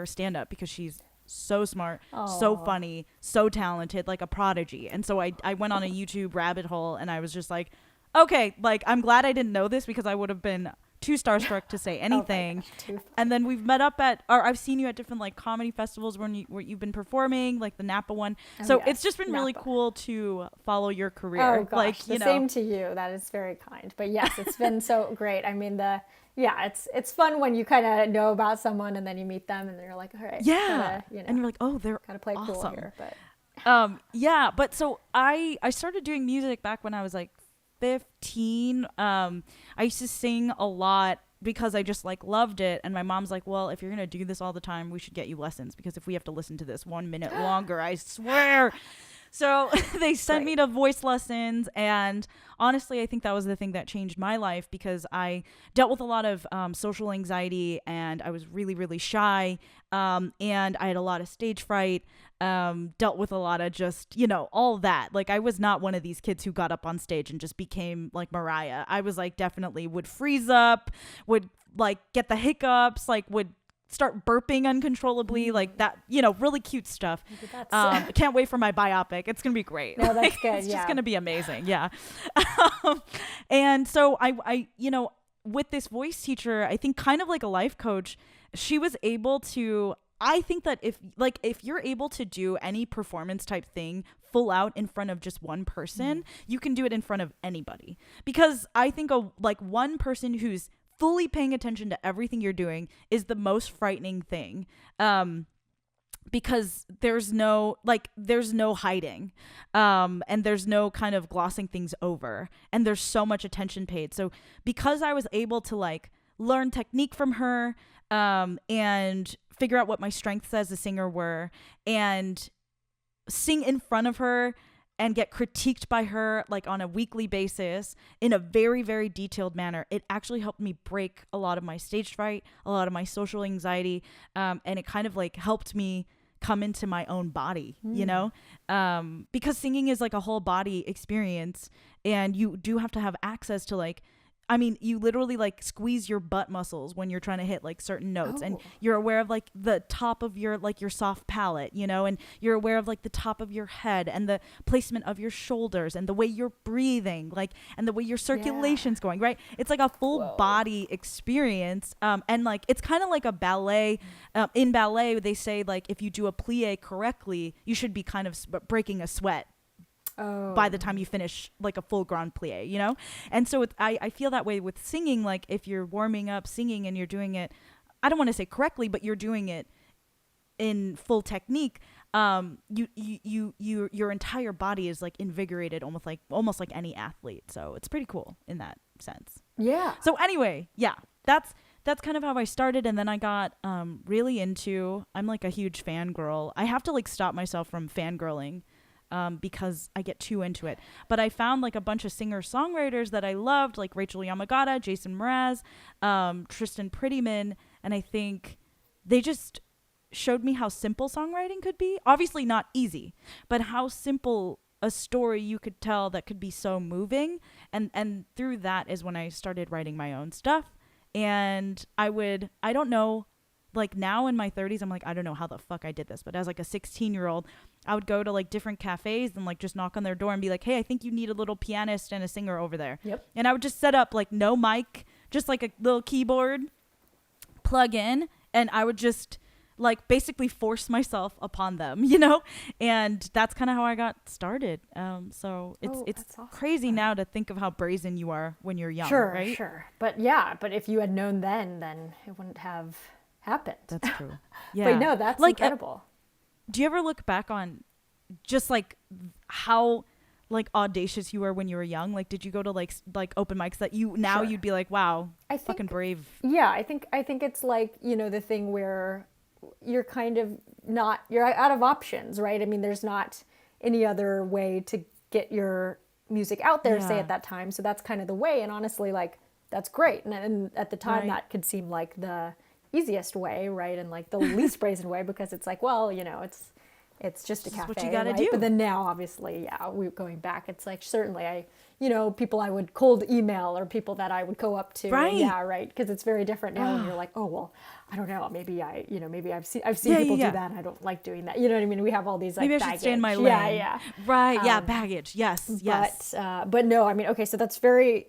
stand up because she's so smart, so Aw. funny, so talented, like a prodigy. And so I went on a YouTube rabbit hole and I was just like, okay, like I'm glad I didn't know this because I would have been too starstruck to say anything. gosh, too funny. And then we've met up or I've seen you at different like comedy festivals where you've been performing, like the Napa one. So yes, it's just been really Napa. cool to follow your career. Oh gosh, like the same to you. That is very kind. But yes, it's been so great. I mean, it's fun when you kind of know about someone and then you meet them and then you're like, all right, yeah, gotta, and you're like, oh, they're gotta play cool awesome. here. But Yeah, but so I started doing music back when I was like 15. I used to sing a lot because I just like loved it, and my mom's like, well, if you're gonna do this all the time, we should get you lessons, because if we have to listen to this 1 minute longer, I swear. So they sent me to voice lessons, and honestly, I think that was the thing that changed my life, because I dealt with a lot of social anxiety, and I was really, really shy, and I had a lot of stage fright, dealt with a lot of just, all that. Like, I was not one of these kids who got up on stage and just became like Mariah. I was like, definitely would freeze up, would like get the hiccups, like would start burping uncontrollably, like that, really cute stuff. I can't wait for my biopic. It's gonna be great. No, that's good. It's just gonna be amazing. Yeah. And so I with this voice teacher, I think kind of like a life coach, she was able to, I think that if you're able to do any performance type thing full out in front of just one person, you can do it in front of anybody. Because I think one person who's fully paying attention to everything you're doing is the most frightening thing, because there's no hiding, and there's no kind of glossing things over, and there's so much attention paid. So because I was able to like learn technique from her, and figure out what my strengths as a singer were, and sing in front of her and get critiqued by her like on a weekly basis in a very, very detailed manner, it actually helped me break a lot of my stage fright, a lot of my social anxiety, and it kind of like helped me come into my own body, because singing is like a whole body experience, and you do have to have access to you literally like squeeze your butt muscles when you're trying to hit like certain notes, and you're aware of like the top of your soft palate, and you're aware of like the top of your head and the placement of your shoulders and the way you're breathing, and the way your circulation's going, right? It's like a full body experience. And like, it's kind of like a ballet. In ballet, they say like, if you do a plie correctly, you should be kind of breaking a sweat by the time you finish like a full grand plie, And so I feel that way with singing. Like, if you're warming up singing and you're doing it, I don't want to say correctly, but you're doing it in full technique, your entire body is like invigorated, almost like any athlete. So it's pretty cool in that sense. Yeah. So anyway, yeah, that's kind of how I started. And then I got really into, I'm like a huge fangirl. I have to like stop myself from fangirling, because I get too into it. But I found like a bunch of singer-songwriters that I loved, like Rachel Yamagata, Jason Mraz, Tristan Prettyman, and I think they just showed me how simple songwriting could be. Obviously not easy, but how simple a story you could tell that could be so moving. And through that is when I started writing my own stuff. And I don't know, like now in my 30s, I'm like, I don't know how the fuck I did this. But as like a 16-year-old, I would go to like different cafes and like just knock on their door and be like, hey, I think you need a little pianist and a singer over there. Yep. And I would just set up like no mic, just like a little keyboard, plug in, and I would just like basically force myself upon them, and that's kind of how I got started. So it's awesome. Crazy now to think of how brazen you are when you're young, right? Sure. But if you had known then it wouldn't have happened. That's true. Yeah. But no, that's like incredible. Do you ever look back on just like how like audacious you were when you were young? Like, did you go to like open mics that you'd be like, wow, fucking brave? Yeah, I think it's like, the thing where you're kind of you're out of options, right? I mean, there's not any other way to get your music out there, say at that time. So that's kind of the way. And honestly, like, that's great. And at the time that could seem like the easiest way, right? And like the least brazen way, because it's like, well, it's just a cafe, what you gotta right? do. But then now, obviously, we're going back. It's like, certainly people I would cold email, or people that I would go up to. Right. Yeah, right. Because it's very different now, and you're like, oh, well, I don't know. Maybe I've seen people do that, and I don't like doing that. You know what I mean? We have all these like maybe I baggage. should stay in my lane. Yeah. Right. Baggage. Yes. But no, I mean, okay, so that's very.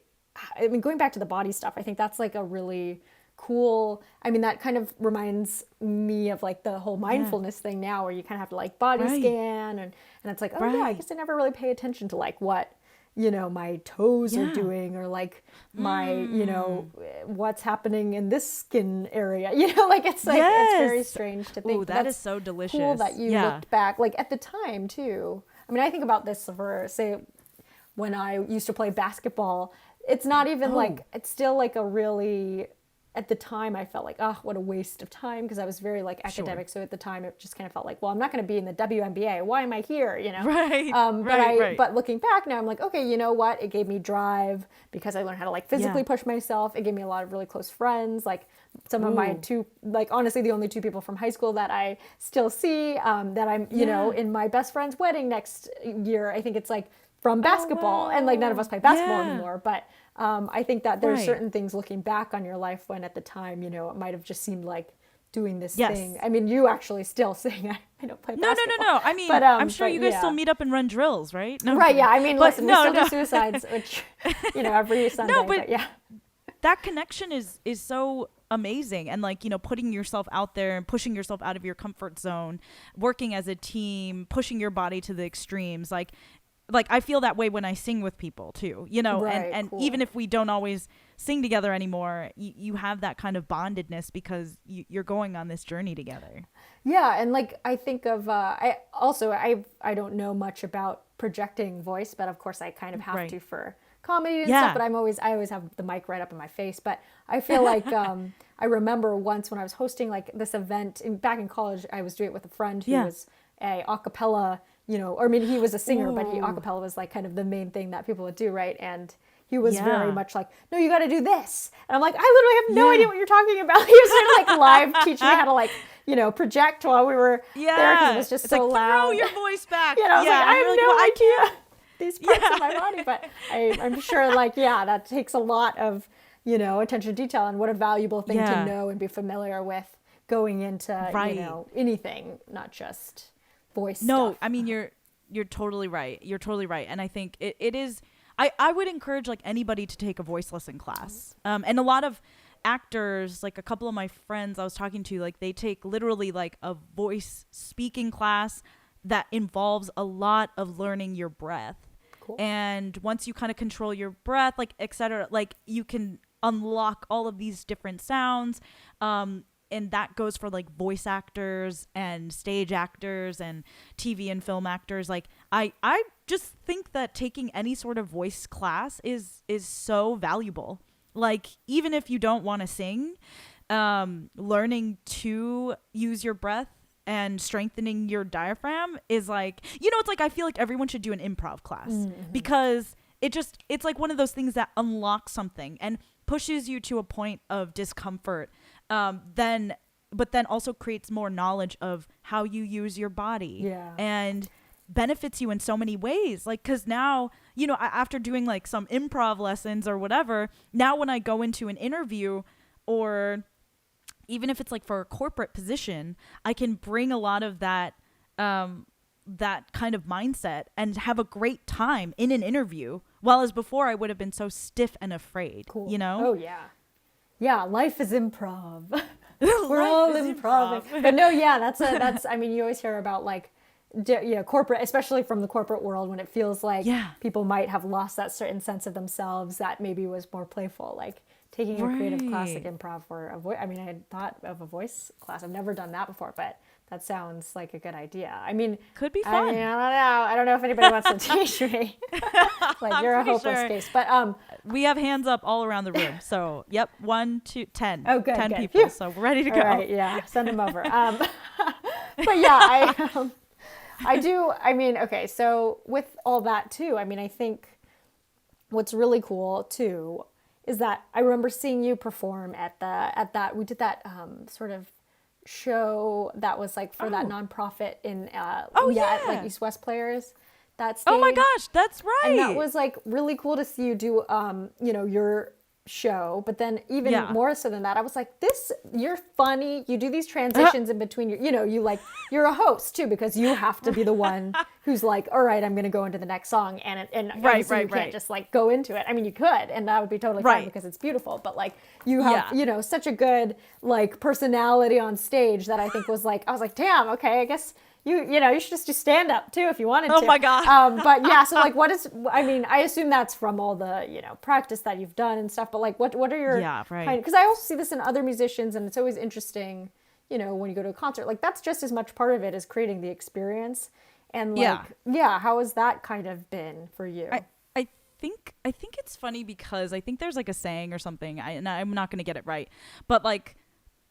I mean, going back to the body stuff, I think that's like a really cool, I mean, that kind of reminds me of like the whole mindfulness thing now, where you kind of have to like body scan, and it's like, oh yeah, I guess I never really pay attention to like what you know, my toes are Yeah. doing, or like my, you know, what's happening in this skin area. You know, like it's like it's very Yes. strange to Ooh, think. that is That's so delicious. cool that you Yeah. looked back, like at the time too. I mean, I think about this for, say, when I used to play basketball. It's not even Oh, like, it's still like a really, at the time I felt like, oh, what a waste of time, because I was very like sure. academic. So at the time it just kind of felt like, well, I'm not going to be in the WNBA. Why am I here? You know? Right. Right. But looking back now, I'm like, okay, you know what? It gave me drive because I learned how to like physically Yeah. push myself. It gave me a lot of really close friends. Like some of my Ooh. two, like honestly, the only two people from high school that I still see, that I'm, you know, Yeah. in my best friend's wedding next year. I think it's like from Oh, basketball, and like none of us wow. play basketball Yeah. anymore. But I think that there's Right. certain things looking back on your life when at the time, you know, it might have just seemed like doing this thing. Yes. I mean, you actually still sing. I don't play No, no, no, basketball, no. I mean, I'm sure but you guys still yeah. meet up and run drills, right? No, I'm Right, yeah. kidding. I mean, But listen, we no, still do no. suicides, which, you know, every No, Sunday, but but yeah. that connection is so amazing, and like, you know, putting yourself out there and pushing yourself out of your comfort zone, working as a team, pushing your body to the extremes, like I feel that way when I sing with people too, you know, Right, and even cool. if we don't always sing together anymore, you have that kind of bondedness because you're going on this journey together. Yeah, and like I think of I don't know much about projecting voice, but of course I kind of have Right. to for comedy and stuff. Yeah. But I always have the mic right up in my face. But I feel like I remember once when I was hosting like this event back in college, I was doing it with a friend who Yeah. was a cappella, you know, or I mean he was a singer, but he a Ooh. cappella was like kind of the main thing that people would do, right? And he was very Yeah. much like, no, you got to do this. And I'm like, I literally have no idea Yeah. what you're talking about. He was sort of like live teaching me how to like, you know, project while we were there because it Yeah. was just It's so like throw loud. your voice back. You know, I was like, Yeah. I And you're have like, well, I no can't. idea these parts Yeah. of my body, but I'm sure like, yeah, that takes a lot of, you know, attention to detail, and what a valuable thing to Yeah. know and be familiar with going into, you Right. know, anything, not just voice No, stuff. I mean you're totally right. You're totally right. And I think it is I would encourage like anybody to take a voice lesson class. And a lot of actors, like a couple of my friends I was talking to, like they take literally like a voice speaking class that involves a lot of learning your breath. Cool. And once you kind of control your breath, like etc., like you can unlock all of these different sounds. And that goes for like voice actors and stage actors and TV and film actors. Like I just think that taking any sort of voice class is so valuable. Like even if you don't want to sing, learning to use your breath and strengthening your diaphragm is like, you know, it's like I feel like everyone should do an improv class because it's like one of those things that unlocks something and pushes you to a point of discomfort, but then also creates more knowledge of how you use your body. Yeah. And benefits you in so many ways. Like, because now, you know, after doing like some improv lessons or whatever, now when I go into an interview, or even if it's like for a corporate position, I can bring a lot of that that kind of mindset and have a great time in an interview, while as before I would have been so stiff and afraid. Cool. You know? Oh yeah. Yeah, life is improv. We're Life all is improv. improv. But no, yeah, that's I mean, you always hear about like yeah, corporate, especially from the corporate world, when it feels like Yeah. people might have lost that certain sense of themselves that maybe was more playful, like taking a creative class like Right. improv for a voice. I mean, I had thought of a voice class. I've never done that before, but that sounds like a good idea. I mean, Could be I fun. mean, I don't know. I don't know if anybody wants to teach me. Like you're a pretty hopeless sure. case. But We have hands up all around the room. So, yep, 1, 2, 10. Oh, good, 10 good. people. Phew. So we're ready to all go. right, yeah, send them over. But yeah, I do. I mean, okay, so with all that too, I mean, I think what's really cool too is that I remember seeing you perform at that we did that sort of show that was like for that Oh. nonprofit in Oh, at like yeah. East West Players, that stage. Oh my gosh, that's right. And that was like really cool to see you do you know, your show. But then even Yeah. more so than that, I was like, you're funny. You do these transitions in between your, you know, you're a host too, because you have to be the one who's like, all right, I'm going to go into the next song. And obviously you can't right. just like go into it. I mean, you could, and that would be totally fine Right. because it's beautiful. But like you have, Yeah. you know, such a good like personality on stage that I think was like, I was like, damn, okay, I guess, you should just do stand up too if you wanted to. Oh my God. But yeah, so like, I mean, I assume that's from all the, practice that you've done and stuff, but like, what are your, right. because I also see this in other musicians, and it's always interesting, when you go to a concert, like that's just as much part of it as creating the experience. And like, how has that kind of been for you? I think it's funny because I think there's like a saying or something, and I'm not going to get it right, but like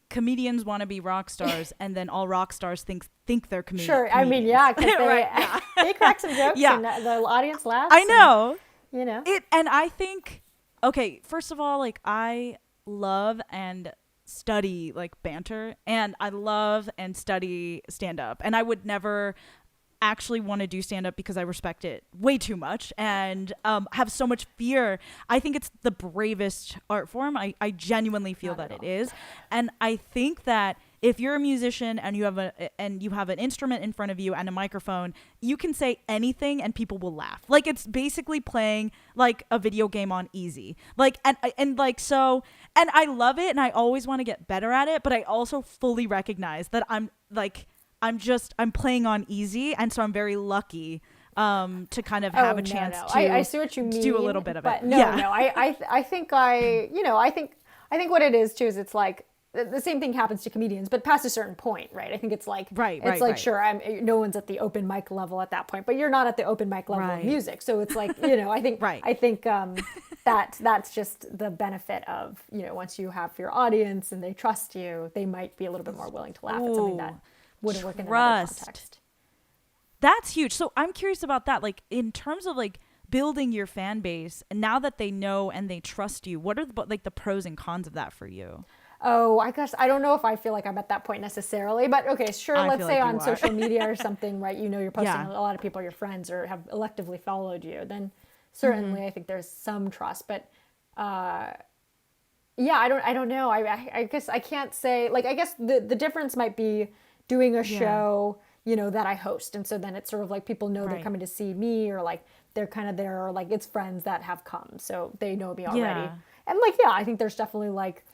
comedians want to be rock stars, and then all rock stars think they're comedians. Sure, I mean, yeah, because right, they crack some jokes, and the audience laughs. I know, and I think, okay, first of all, like I love and study like banter, and I love and study stand up, and I would never actually want to do stand up because I respect it way too much and have so much fear. I think it's the bravest art form. I genuinely feel that it is. And I think that if you're a musician and you have an instrument in front of you and a microphone, you can say anything and people will laugh. Like it's basically playing like a video game on easy. Like and I love it and I always want to get better at it, but I also fully recognize that I'm playing on easy, and so I'm very lucky to kind of have a chance to I see what you mean, do a little bit of it. I think I think what it is too is it's like the same thing happens to comedians, but past a certain point, right? I think it's like sure, no one's at the open mic level at that point, but you're not at the open mic level of music, so it's like I think I think that's just the benefit of once you have your audience and they trust you, they might be a little bit more willing to laugh at something that wouldn't work in another context. That's huge. So I'm curious about that. Like in terms of like building your fan base, and now that they know and they trust you, what are the pros and cons of that for you? Oh, I guess I don't know if I feel like I'm at that point necessarily, but okay, sure. Let's say on social media or something, right? You're posting, a lot of people are your friends or have electively followed you. Then certainly I think there's some trust, but I don't know. I guess I can't say, like, I guess the difference might be doing a show, that I host. And so then it's sort of like people know they're coming to see me, or like they're kind of there, or like it's friends that have come. So they know me already. Yeah. And like, I think there's definitely like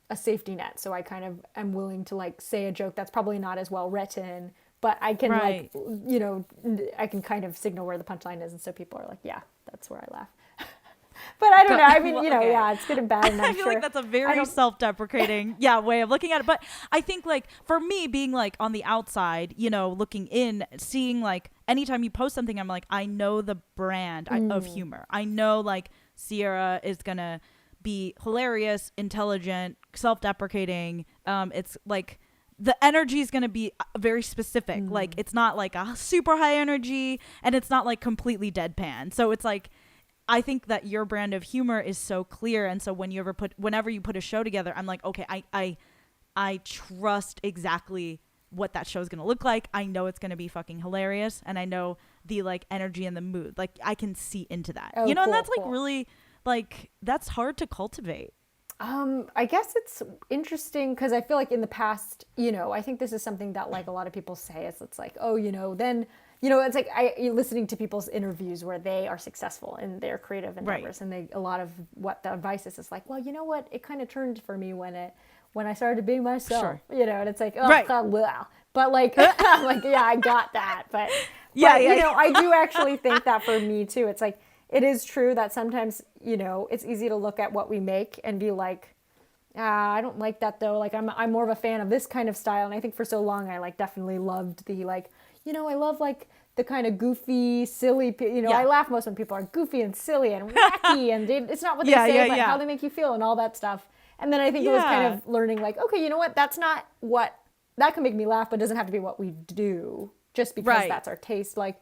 a safety net. So I kind of am willing to like say a joke that's probably not as well written, but I can like, I can kind of signal where the punchline is. And so people are like, yeah, that's where I laugh. But I don't know. I mean, it's good and bad. And I feel like that's a very self-deprecating, way of looking at it. But I think like for me being like on the outside, looking in, seeing like anytime you post something, I'm like, I know the brand of humor. I know like Sierra is going to be hilarious, intelligent, self-deprecating. It's like the energy is going to be very specific. Like it's not like a super high energy, and it's not like completely deadpan. So it's like, I think that your brand of humor is so clear, and so whenever you put a show together, I'm like, okay, I trust exactly what that show is gonna look like. I know it's gonna be fucking hilarious, and I know the like energy and the mood. Like I can see into that, cool, and that's like really like that's hard to cultivate. I guess it's interesting because I feel like in the past, I think this is something that like a lot of people say is it's like, oh, then. It's like listening to people's interviews where they are successful in their creative endeavors, and a lot of what the advice is like, well, you know what, it kind of turned for me when I started being myself, and it's like, oh, God, wow. But like, I'm like, yeah, I got that, but I do actually think that for me too. It's like it is true that sometimes it's easy to look at what we make and be like, I don't like that though. Like I'm more of a fan of this kind of style, and I think for so long I like definitely loved the like. I love like the kind of goofy, silly, I laugh most when people are goofy and silly and wacky and it's not what they say, but how they make you feel and all that stuff. And then I think it was kind of learning like, okay, you know what? That's not what, that can make me laugh, but it doesn't have to be what we do just because that's our taste. Like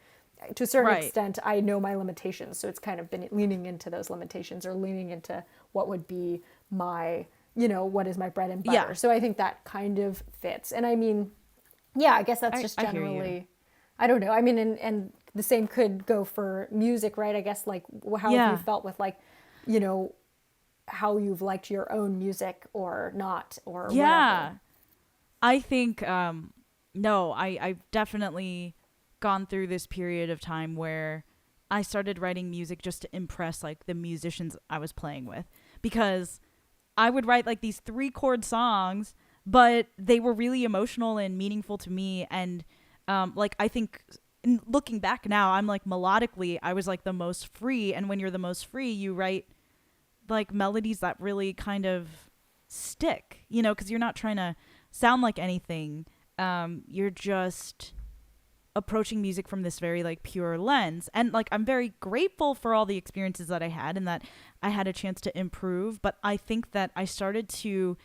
to a certain extent, I know my limitations. So it's kind of been leaning into those limitations or leaning into what would be my, what is my bread and butter. Yeah. So I think that kind of fits. And I mean, I guess that's just generally... I don't know. I mean, and the same could go for music, right? I guess like how have you felt with like, how you've liked your own music or not or whatever. I think, I've definitely gone through this period of time where I started writing music just to impress like the musicians I was playing with, because I would write like these 3-chord songs, but they were really emotional and meaningful to me, and Like I think looking back now, I'm like melodically, I was like the most free. And when you're the most free, you write like melodies that really kind of stick, you know, because you're not trying to sound like anything. You're just approaching music from this very like pure lens. And like I'm very grateful for all the experiences that I had and that I had a chance to improve. But I think that I started to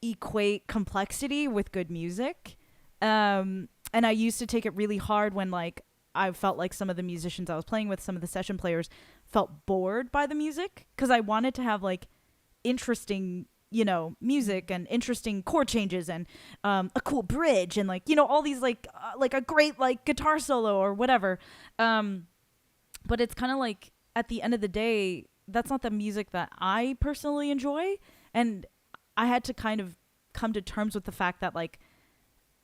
equate complexity with good music. And I used to take it really hard when like I felt like some of the musicians I was playing with, some of the session players felt bored by the music because I wanted to have like interesting, you know, music and interesting chord changes and a cool bridge and like, you know, all these like a great like guitar solo or whatever. But it's kind of like at the end of the day, that's not the music that I personally enjoy. And I had to kind of come to terms with the fact that like,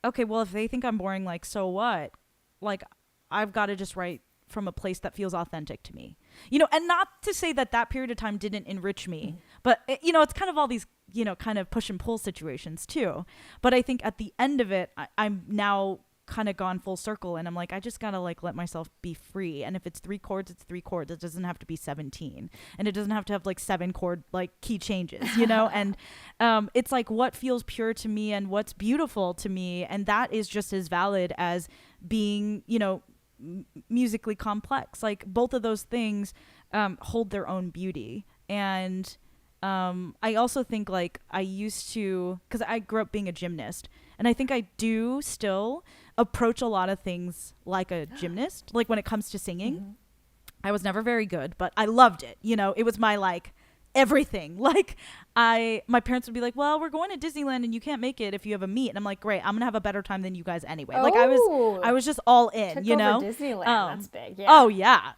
okay, well, if they think I'm boring, like, so what? Like, I've got to just write from a place that feels authentic to me, you know, and not to say that that period of time didn't enrich me, but it, you know, it's kind of all these, you know, kind of push and pull situations too. But I think at the end of it, I'm now kind of gone full circle and I'm like, I just got to like let myself be free. And if it's 3 chords, it's 3 chords. It doesn't have to be 17 and it doesn't have to have like 7 chord like key changes, you know? And it's like what feels pure to me and what's beautiful to me. And that is just as valid as being, you know, musically complex. Like both of those things hold their own beauty. And I also think like I used to, because I grew up being a gymnast, and I think I do still approach a lot of things like a gymnast, like when it comes to singing. I was never very good, but I loved it. You know, it was my like everything. Like my parents would be like, well, we're going to Disneyland and you can't make it if you have a meet. And I'm like, great, I'm gonna have a better time than you guys anyway. Like I was just all in, Took you know? over Disneyland. That's big. Yeah. Oh yeah.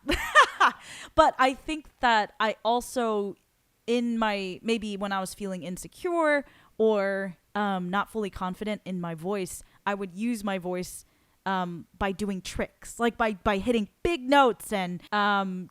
But I think that I also in my, maybe when I was feeling insecure or not fully confident in my voice, I would use my voice by doing tricks, like by hitting big notes and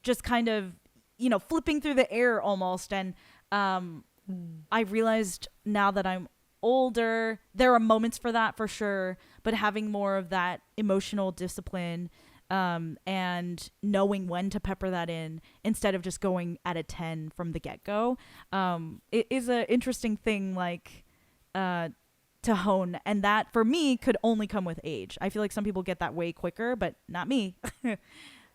just kind of, you know, flipping through the air almost. And I realized now that I'm older, there are moments for that for sure, but having more of that emotional discipline and knowing when to pepper that in instead of just going at a 10 from the get-go, it is an interesting thing, like to hone. And that for me could only come with age. I feel like some people get that way quicker, but not me.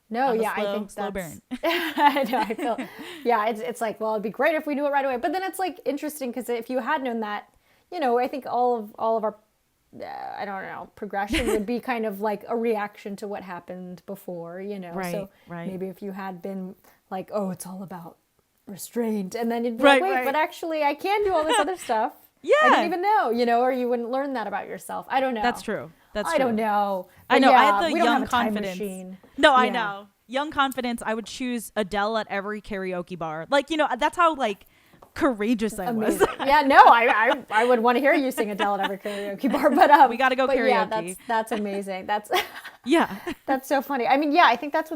No, yeah, slow, I think slow that's, burn. I know, I feel, yeah, it's like, well, it'd be great if we knew it right away. But then it's like interesting because if you had known that, you know, I think all of our, I don't know, progression would be kind of like a reaction to what happened before, you know. Right, so right. maybe if you had been like, oh, it's all about restraint, and then you'd be Right, like, wait, right. but actually I can do all this other stuff. Yeah. I didn't even know, you know, or you wouldn't learn that about yourself. I don't know. That's true. That's I true. don't know. I But know. I yeah, had the we don't have young a time confidence. machine. No, I Yeah. know. Young confidence. I would choose Adele at every karaoke bar. Like, you know, that's how like courageous I was. Amazing. Yeah, no, I would want to hear you sing Adele at every karaoke bar, but We got to go but karaoke. yeah, that's amazing. That's Yeah. that's so funny. I mean, yeah, I think that's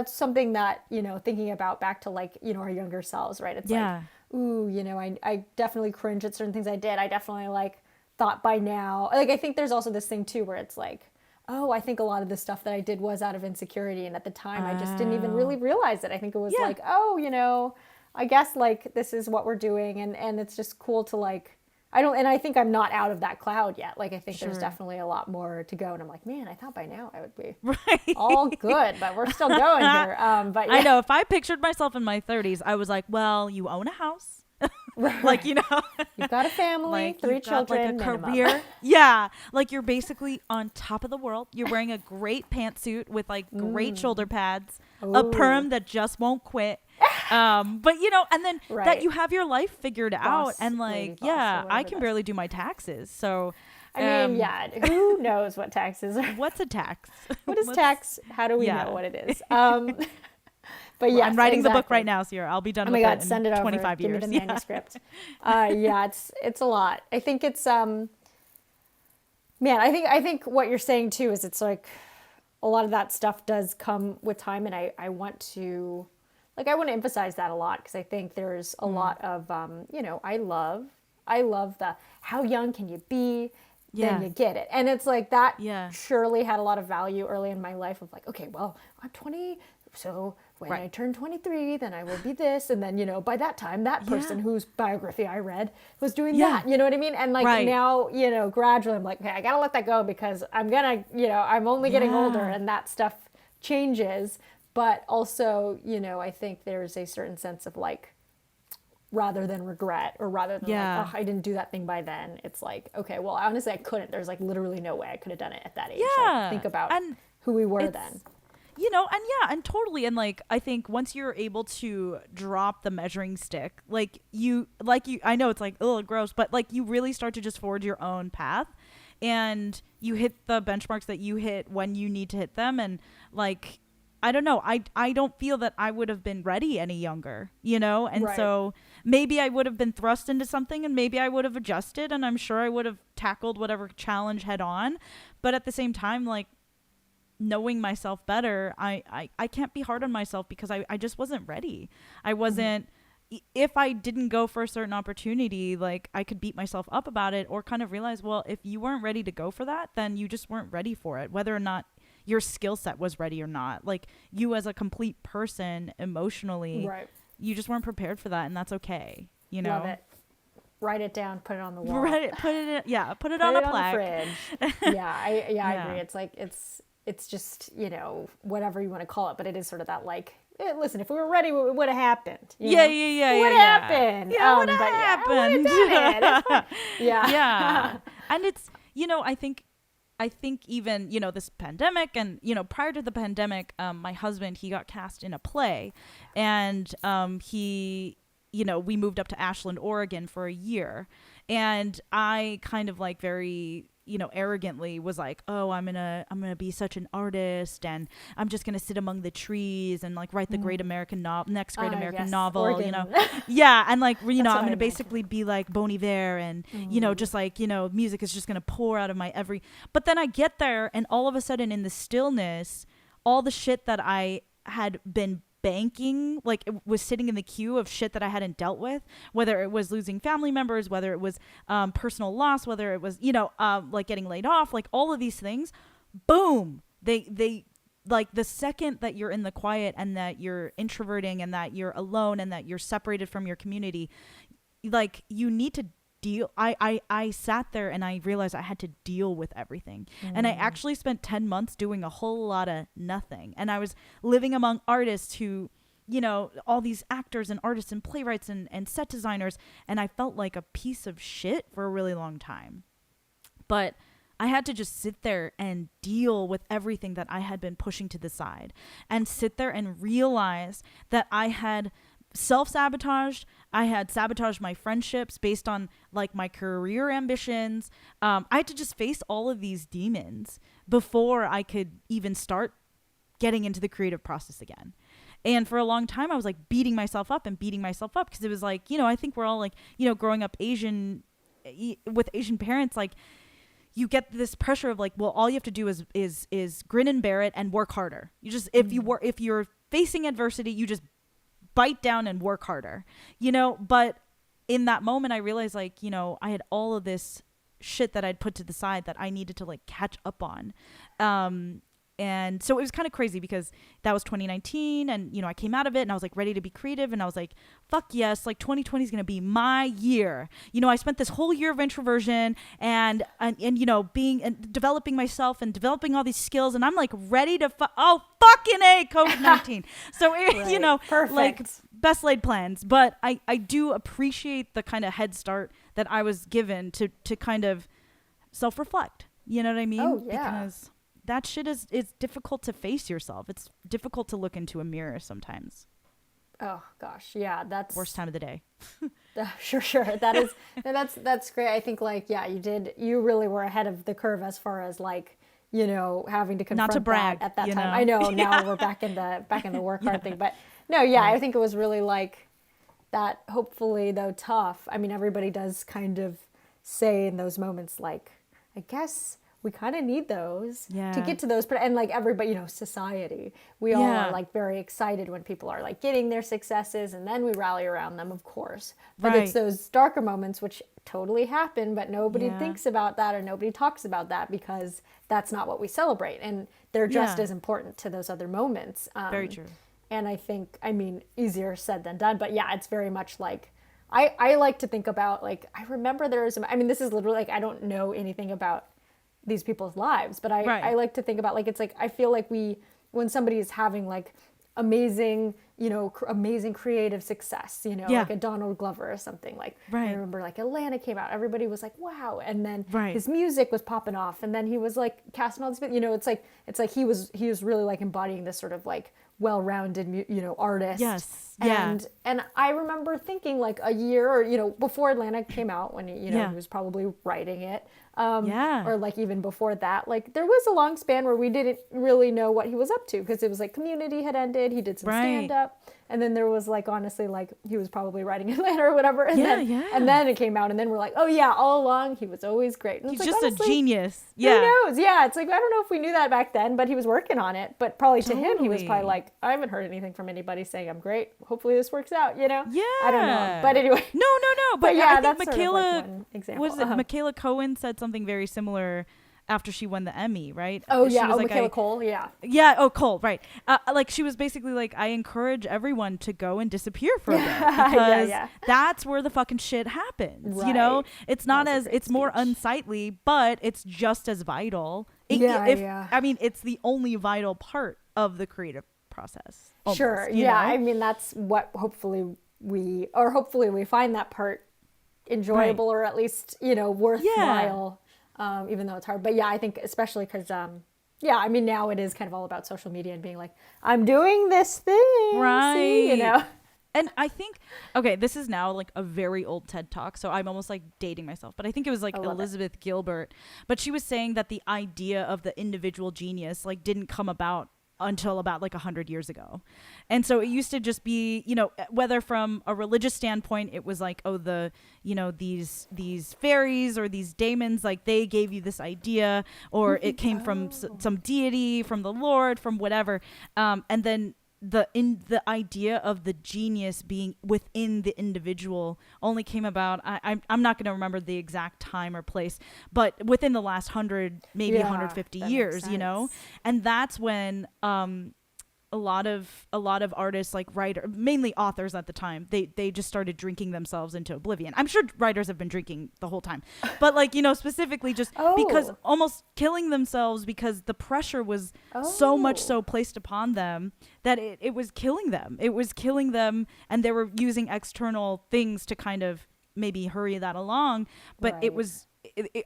something that, you know, thinking about back to like, you know, our younger selves, right? It's Yeah. like, ooh, you know, I definitely cringe at certain things I did. I definitely like thought by now. Like I think there's also this thing too where it's like, oh, I think a lot of the stuff that I did was out of insecurity, and at the time I just didn't even really realize it. I think it was Yeah. like, oh, you know, I guess like this is what we're doing, and it's just cool to like, I think I'm not out of that cloud yet. Like I think there's Sure. definitely a lot more to go, and I'm like, man, I thought by now I would be Right. all good, but we're still going here. But yeah. I know. If I pictured myself in my 30s, I was like, well, you own a house. Like, you know, You've got a family, like 3 you've got, children, like a minimum. career. Yeah. Like you're basically on top of the world. You're wearing a great pantsuit with like great shoulder pads, a Ooh. perm that just won't quit. But you know, and then that Right. you have your life figured out, Boss and lady like, boss, or yeah, I whatever can that's- barely do my taxes. So, I mean, yeah, who knows what taxes are? what's a tax? What is Let's- tax? How do we yeah. know what it is? But yeah, I'm writing the book right now, Sierra. I'll be done Oh with my God, it in send it over. 25 Give years. me the Yeah. manuscript. Yeah, it's a lot. I think it's man, I think what you're saying too is it's like a lot of that stuff does come with time, and I want to emphasize that a lot because I think there's a lot of you know, I love the how young can you be? then Yeah. you get it. And it's like that Yeah. surely had a lot of value early in my life of like, okay, well, I'm 20, so when Right. I turn 23, then I will be this. And then, by that time, that person Yeah. whose biography I read was doing Yeah. that. You know what I mean? And like Right. now, gradually I'm like, okay, I got to let that go because I'm going to, I'm only getting older Yeah. and that stuff changes. But also, I think there's a certain sense of like, rather than regret or rather than like, Yeah. oh, I didn't do that thing by then. It's like, okay, well, honestly, I couldn't. There's like literally no way I could have done it at that age. Like, Yeah. think about And who we were it's, then. and yeah, and totally. And like, I think once you're able to drop the measuring stick, I know it's like, oh, gross, but like you really start to just forge your own path and you hit the benchmarks that you hit when you need to hit them. And like, I don't know. I don't feel that I would have been ready any younger, And Right. so maybe I would have been thrust into something and maybe I would have adjusted and I'm sure I would have tackled whatever challenge head on. But at the same time, like knowing myself better, I can't be hard on myself because I just wasn't ready. I wasn't, if I didn't go for a certain opportunity, like I could beat myself up about it or kind of realize, well, if you weren't ready to go for that, then you just weren't ready for it, whether or not your skill set was ready or not. Like you as a complete person emotionally, Right. you just weren't prepared for that, and that's okay. Love it. Write it down, put it on the wall. Right, put it on Put a it on plaque. the fridge. I Yeah. agree. It's like, it's just, whatever you want to call it, but it is sort of that like, listen, if we were ready, it would have happened. Yeah. It would have happened. Yeah, what but happened? Yeah, I would have done it. It's fine. Yeah. Yeah. And it's, I think even, this pandemic and, prior to the pandemic, my husband, he got cast in a play and he, we moved up to Ashland, Oregon for a year. And I kind of like very, arrogantly was like, oh, I'm gonna be such an artist and I'm just gonna sit among the trees and like write the great American next great American yes, novel, Oregon. Yeah. And like, I'm what I gonna imagined. basically be like Bon Iver and, just like, music is just gonna pour out of my but then I get there and all of a sudden in the stillness, all the shit that I had been banking, like it was sitting in the queue of shit that I hadn't dealt with, whether it was losing family members, whether it was personal loss, whether it was, like getting laid off, like all of these things, boom, they like the second that you're in the quiet and that you're introverting and that you're alone and that you're separated from your community, like you need to deal. I sat there and I realized I had to deal with everything. And I actually spent 10 months doing a whole lot of nothing. And I was living among artists who, all these actors and artists and playwrights and set designers. And I felt like a piece of shit for a really long time. But I had to just sit there and deal with everything that I had been pushing to the side and sit there and realize that I had self-sabotaged. I had sabotaged my friendships based on like my career ambitions. I had to just face all of these demons before I could even start getting into the creative process again. And for a long time, I was like beating myself up because it was like, I think we're all like, growing up Asian with Asian parents, like you get this pressure of like, well, all you have to do is grin and bear it and work harder. You just, if you're facing adversity, you just bite down and work harder, but in that moment I realized like, I had all of this shit that I'd put to the side that I needed to like catch up on. And so it was kind of crazy because that was 2019 and, I came out of it and I was like ready to be creative and I was like, fuck yes, like 2020 is going to be my year. I spent this whole year of introversion and being and developing myself and developing all these skills and I'm like ready to, fucking A, COVID-19. So, Right. Perfect. like best laid plans. But I do appreciate the kind of head start that I was given to kind of self-reflect. You know what I mean? Oh, yeah. Because that shit is difficult to face yourself. It's difficult to look into a mirror sometimes. Oh gosh, yeah, that's Worst time of the day. Sure. That's great. I think like, yeah, you really were ahead of the curve as far as like, having to confront Not to brag, that at that you time. know? I know now we're back in the work hard thing, but no, yeah, I think it was really like that. Hopefully though tough. I mean, everybody does kind of say in those moments, like, I guess we kind of need those to get to those, and like everybody, society, we all are like very excited when people are like getting their successes and then we rally around them, of course, but it's those darker moments which totally happened, but nobody thinks about that or nobody talks about that because that's not what we celebrate. And they're just as important to those other moments. Very true. And I think, I mean, easier said than done, but yeah, it's very much like, I like to think about, like, I remember there was, I mean, this is literally like, I don't know anything about these people's lives, but I like to think about, like, it's like, I feel like when somebody is having like amazing, you know, amazing creative success, you know, like a Donald Glover or something, like, I remember like Atlanta came out, everybody was like, wow. And then his music was popping off. And then he was like casting all these, you know, it's like he was really like embodying this sort of like well-rounded, you know, artist. And I remember thinking like a year or, you know, before Atlanta came out, when he, you know, he was probably writing it, or like even before that, like there was a long span where we didn't really know what he was up to, because it was like Community had ended, he did some stand-up, and then there was like, honestly, like he was probably writing Atlanta or whatever, and then it came out, and then we're like, oh yeah, all along he was always great. And he's like, just honestly, a genius. Who knows? Yeah, it's like, I don't know if we knew that back then, but he was working on it. But probably to him, he was probably like, I haven't heard anything from anybody saying I'm great. Hopefully this works out, you know? Yeah. I don't know. But anyway. No. But yeah, I think that's Michaela, sort of like one example. was it Michaela Cohen said something very similar after she won the Emmy, right? Oh, she yeah. was like, Michaela Cole, yeah. Yeah, oh, Cole, right. Like, she was basically like, I encourage everyone to go and disappear for a bit, because that's where the fucking shit happens, you know? It's not it's more unsightly, but it's just as vital. I mean, it's the only vital part of the creative process. Almost, sure, you know? I mean, that's what hopefully we find that part enjoyable, or at least, you know, worthwhile. Even though it's hard. But yeah, I think especially because, I mean, now it is kind of all about social media and being like, I'm doing this thing. Right. See, you know? And I think, okay, this is now like a very old TED Talk, so I'm almost like dating myself, but I think it was like Elizabeth Gilbert. But she was saying that the idea of the individual genius like didn't come about until about like 100 years ago. And so it used to just be, you know, whether from a religious standpoint, it was like, oh, the, you know, these fairies or these daemons, like they gave you this idea, or it came from some deity, from the Lord, from whatever. And then the idea of the genius being within the individual only came about, I'm not going to remember the exact time or place, but within the last 100, maybe 150 years, you know? And that's when a lot of artists, like mainly authors at the time, they just started drinking themselves into oblivion. I'm sure writers have been drinking the whole time, but like, you know, specifically just because almost killing themselves, because the pressure was so much so placed upon them that it was killing them. It was killing them, and they were using external things to kind of maybe hurry that along, but it was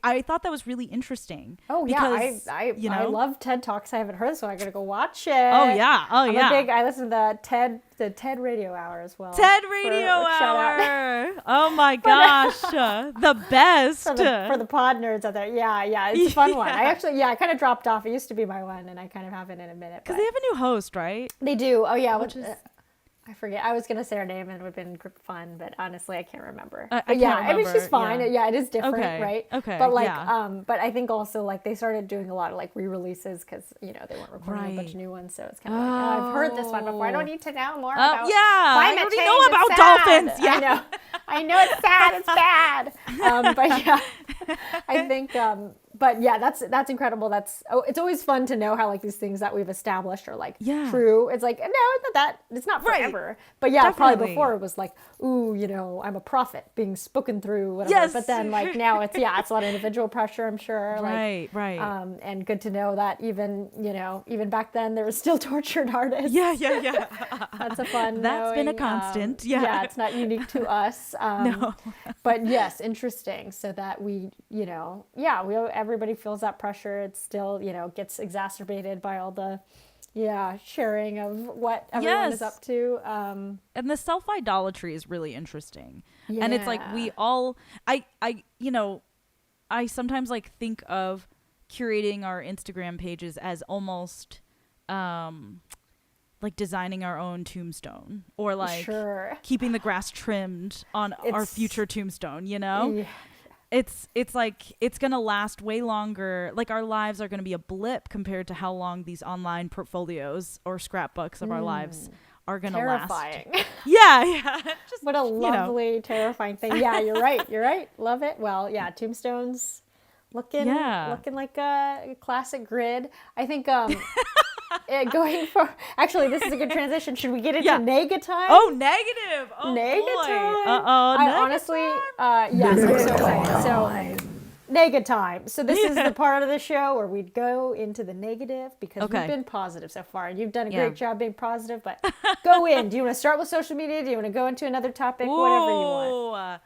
I thought that was really interesting. Oh because, yeah, you know, I love TED Talks. I haven't heard, so I gotta go watch it. I listen to the TED Radio Hour as well. TED Radio Hour. Oh my gosh, the best for the pod nerds out there. Yeah, it's a fun one. I actually I kind of dropped off. It used to be my one, and I kind of haven't in a minute. Because they have a new host, right? They do. Oh yeah, which is. I forget. I was going to say her name and it would have been fun, but honestly, I can't remember. I mean, she's fine. Yeah, it is different, right? Okay. But like, but I think also like they started doing a lot of like re-releases because, you know, they weren't recording a bunch of new ones. So it's kind of like, I've heard this one before. I don't need to know more about climate I already change. know about dolphins. Yeah. I know it's sad. It's bad. But yeah, I think, but yeah, that's incredible. It's always fun to know how like these things that we've established are like true. It's like, no, it's not that. It's not forever. Right. But yeah, probably before it was like, ooh, you know, I'm a prophet being spoken through, whatever. Yes. But then like now it's a lot of individual pressure, I'm sure. Right. And good to know that even back then there was still tortured artists. Yeah. That's a fun. That's been a constant. Yeah, it's not unique to us. No. But yes, interesting. So that we, you know, everybody feels that pressure. It's still, you know, gets exacerbated by all the sharing of what everyone is up to. And the self-idolatry is really interesting. And it's like we all I sometimes like think of curating our Instagram pages as almost like designing our own tombstone, or like keeping the grass trimmed on our future tombstone, you know? Yeah. It's like it's gonna last way longer. Like our lives are gonna be a blip compared to how long these online portfolios or scrapbooks of our lives are gonna Terrifying. last. Yeah. Just, What a lovely, terrifying thing. Yeah, you're right. You're right. Love it. Well, yeah, tombstones looking like a classic grid. I think going for actually this is a good transition. Should we get into Negatime? Oh, negative. Oh Negatime. boy. I Honestly, yes, I'm so excited. So Negatime. So this is the part of the show where we'd go into the negative because we've been positive so far, and you've done a great job being positive. But go in. Do you want to start with social media? Do you want to go into another topic? Whatever you want.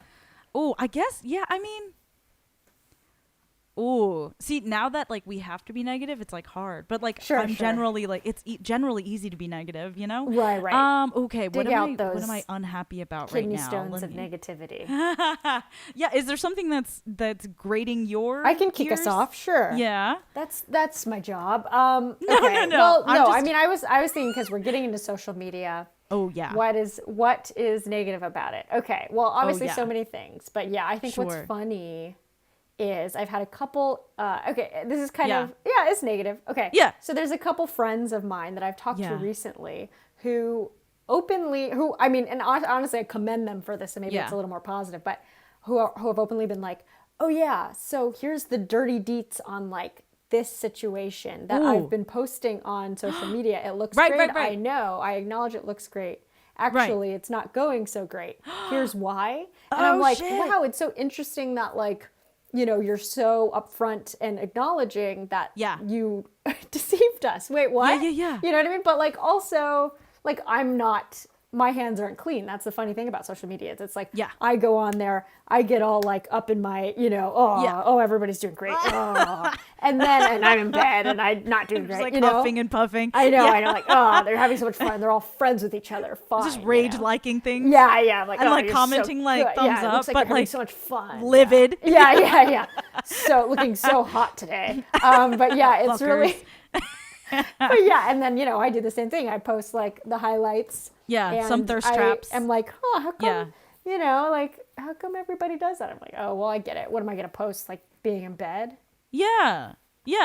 Oh, I guess. Yeah. I mean. Ooh, see, now that like we have to be negative, it's like hard. But like I'm generally like it's generally easy to be negative, you know? Right. Okay. What am I unhappy about right now? Kidney stones of negativity. Yeah. Is there something that's grating your? I can kick us off. Sure. Yeah. That's my job. No. Well, no. I mean, I was thinking because we're getting into social media. Oh yeah. What is negative about it? Okay. Well, obviously so many things, but yeah, I think what's funny is I've had a couple this is kind of it's negative. Okay. Yeah. So there's a couple friends of mine that I've talked to recently who I mean, and honestly I commend them for this, and maybe it's a little more positive, but who have openly been like, "Oh yeah, so here's the dirty deets on like this situation that I've been posting on social media. It looks great. Right. I know. I acknowledge it looks great. Actually, it's not going so great. Here's why." And I'm like, wow, it's so interesting that like, you know, you're so upfront and acknowledging that you deceived us. Wait, what? Yeah. You know what I mean? But like also, like my hands aren't clean. That's the funny thing about social media. It's like, I go on there, I get all like up in my, you know, everybody's doing great. And I'm in bed and I'm not doing great. Like you huffing and puffing. I know, like, they're having so much fun. They're all friends with each other. Fine. Just rage liking things. Yeah. Like, and like commenting so like thumbs up, it looks like but like so much fun. Livid. Yeah. So looking so hot today. But yeah, it's really. But yeah, and then, you know, I do the same thing. I post like the highlights. Yeah, and some thirst traps. I'm like, how come, you know, like, how come everybody does that? I'm like, oh, well, I get it. What am I going to post, like, being in bed? Yeah,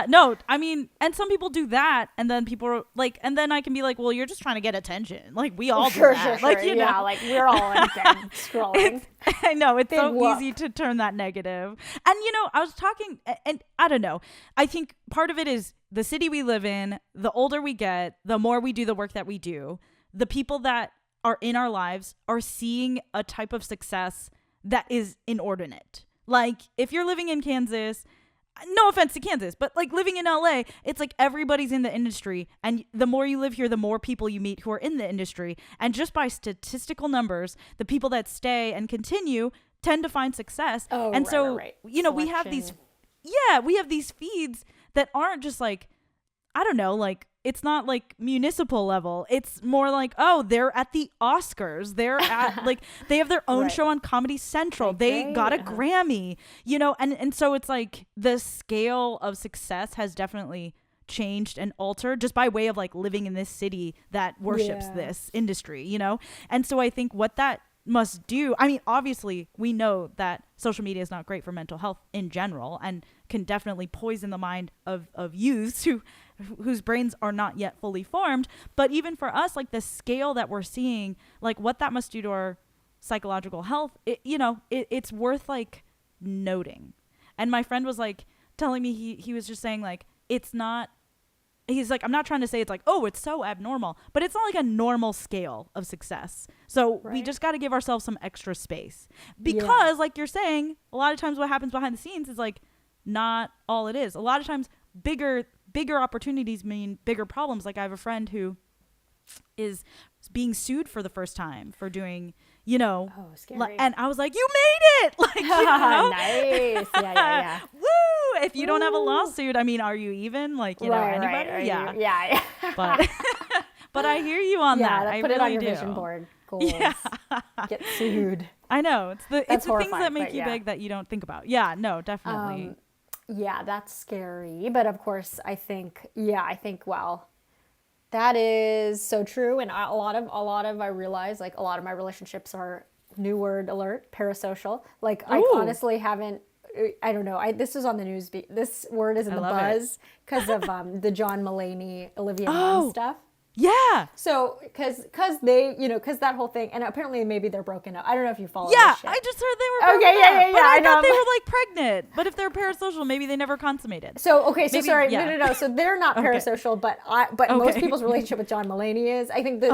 no, I mean, and some people do that, and then people are like, and then I can be like, well, you're just trying to get attention. Like, we all do that. Like, you know, like, we're all in bed scrolling. I know, it's so easy to turn that negative. And, you know, I was talking, and I don't know, I think part of it is the city we live in, the older we get, the more we do the work that we do, the people that are in our lives are seeing a type of success that is inordinate. Like, if you're living in Kansas, no offense to Kansas, but like living in LA, it's like everybody's in the industry. And the more you live here, the more people you meet who are in the industry. And just by statistical numbers, the people that stay and continue tend to find success. You know, we have these feeds that aren't just like, I don't know, like, it's not like municipal level. It's more like, oh, they're at the Oscars. They're at like, they have their own show on Comedy Central. They got a Grammy, you know, and so it's like the scale of success has definitely changed and altered just by way of like living in this city that worships this industry, you know? And so I think what that must do, I mean, obviously we know that social media is not great for mental health in general and can definitely poison the mind of youths whose brains are not yet fully formed. But even for us, like the scale that we're seeing, like what that must do to our psychological health, it's worth like noting. And my friend was like telling me, he was just saying like, it's not, he's like, I'm not trying to say it's like, oh, it's so abnormal, but it's not like a normal scale of success. So we just got to give ourselves some extra space because like you're saying, a lot of times what happens behind the scenes is like not all it is. A lot of times bigger opportunities mean bigger problems. Like I have a friend who is being sued for the first time for doing, you know, and I was like, you made it. Like, you know? Nice. Yeah. Woo. If you don't have a lawsuit, I mean, are you even like, you know, anybody? Right. Yeah. But I hear you on that. I put it on your vision board. Goals. Yeah. Get sued. I know. It's the things that make you big that you don't think about. Yeah, no, definitely. Yeah, that's scary. But of course, I think, well, that is so true. And a lot of, I realize, like, a lot of my relationships are, new word alert, parasocial. Like, I honestly haven't, I don't know. This was on the news. This word is in the buzz because of the John Mulaney, Olivia Munn stuff. Yeah. So, because they, because that whole thing, and apparently maybe they're broken up. I don't know if you follow Yeah, this shit. I just heard they were broken Okay, yeah, up, but I know. thought they were like pregnant. But if they're parasocial, maybe they never consummated. So, okay, so Maybe, sorry, yeah. no. So they're not parasocial, but most people's relationship with John Mulaney is. I think the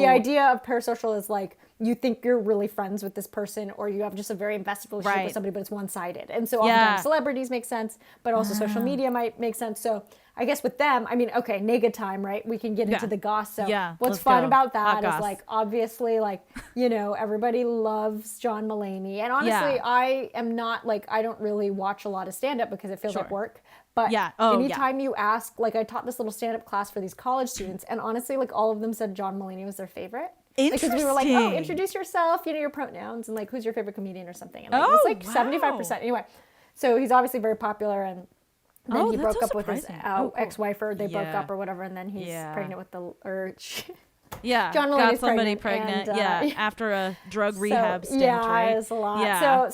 idea of parasocial is like, you think you're really friends with this person, or you have just a very invested relationship with somebody, but it's one-sided. And so oftentimes celebrities make sense, but also social media might make sense. So I guess with them, I mean, okay, Negatime, right? We can get into the goss. So what's fun about that is like, obviously, like, everybody loves John Mulaney. And honestly, I am not like, I don't really watch a lot of stand-up because it feels like work. But anytime you ask, like, I taught this little stand-up class for these college students, and honestly, like, all of them said John Mulaney was their favorite. Interesting. Because we were like, oh, introduce yourself, your pronouns, and like, who's your favorite comedian or something. And like, it was like 75%. Anyway, so he's obviously very popular, and then he broke up with his ex-wife, or they broke up or whatever, and then he's pregnant with John Mulaney's got somebody pregnant. And, after a drug rehab stint, right? Yeah, it's a lot. Yeah.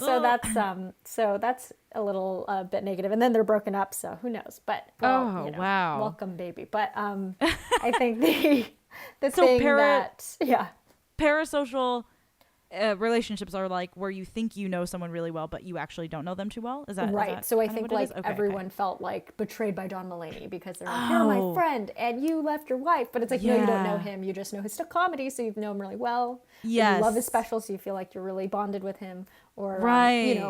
So that's a little bit negative, and then they're broken up. So who knows? But welcome, baby. But I think parasocial relationships are like where you think you know someone really well, but you actually don't know them too well. Is that right? So I think like everyone felt like betrayed by John Mulaney because they're like, you're my friend and you left your wife, but it's like, no, you don't know him. You just know his comedy, so you know him really well. Yes, you love his specials, so you feel like you're really bonded with him. Or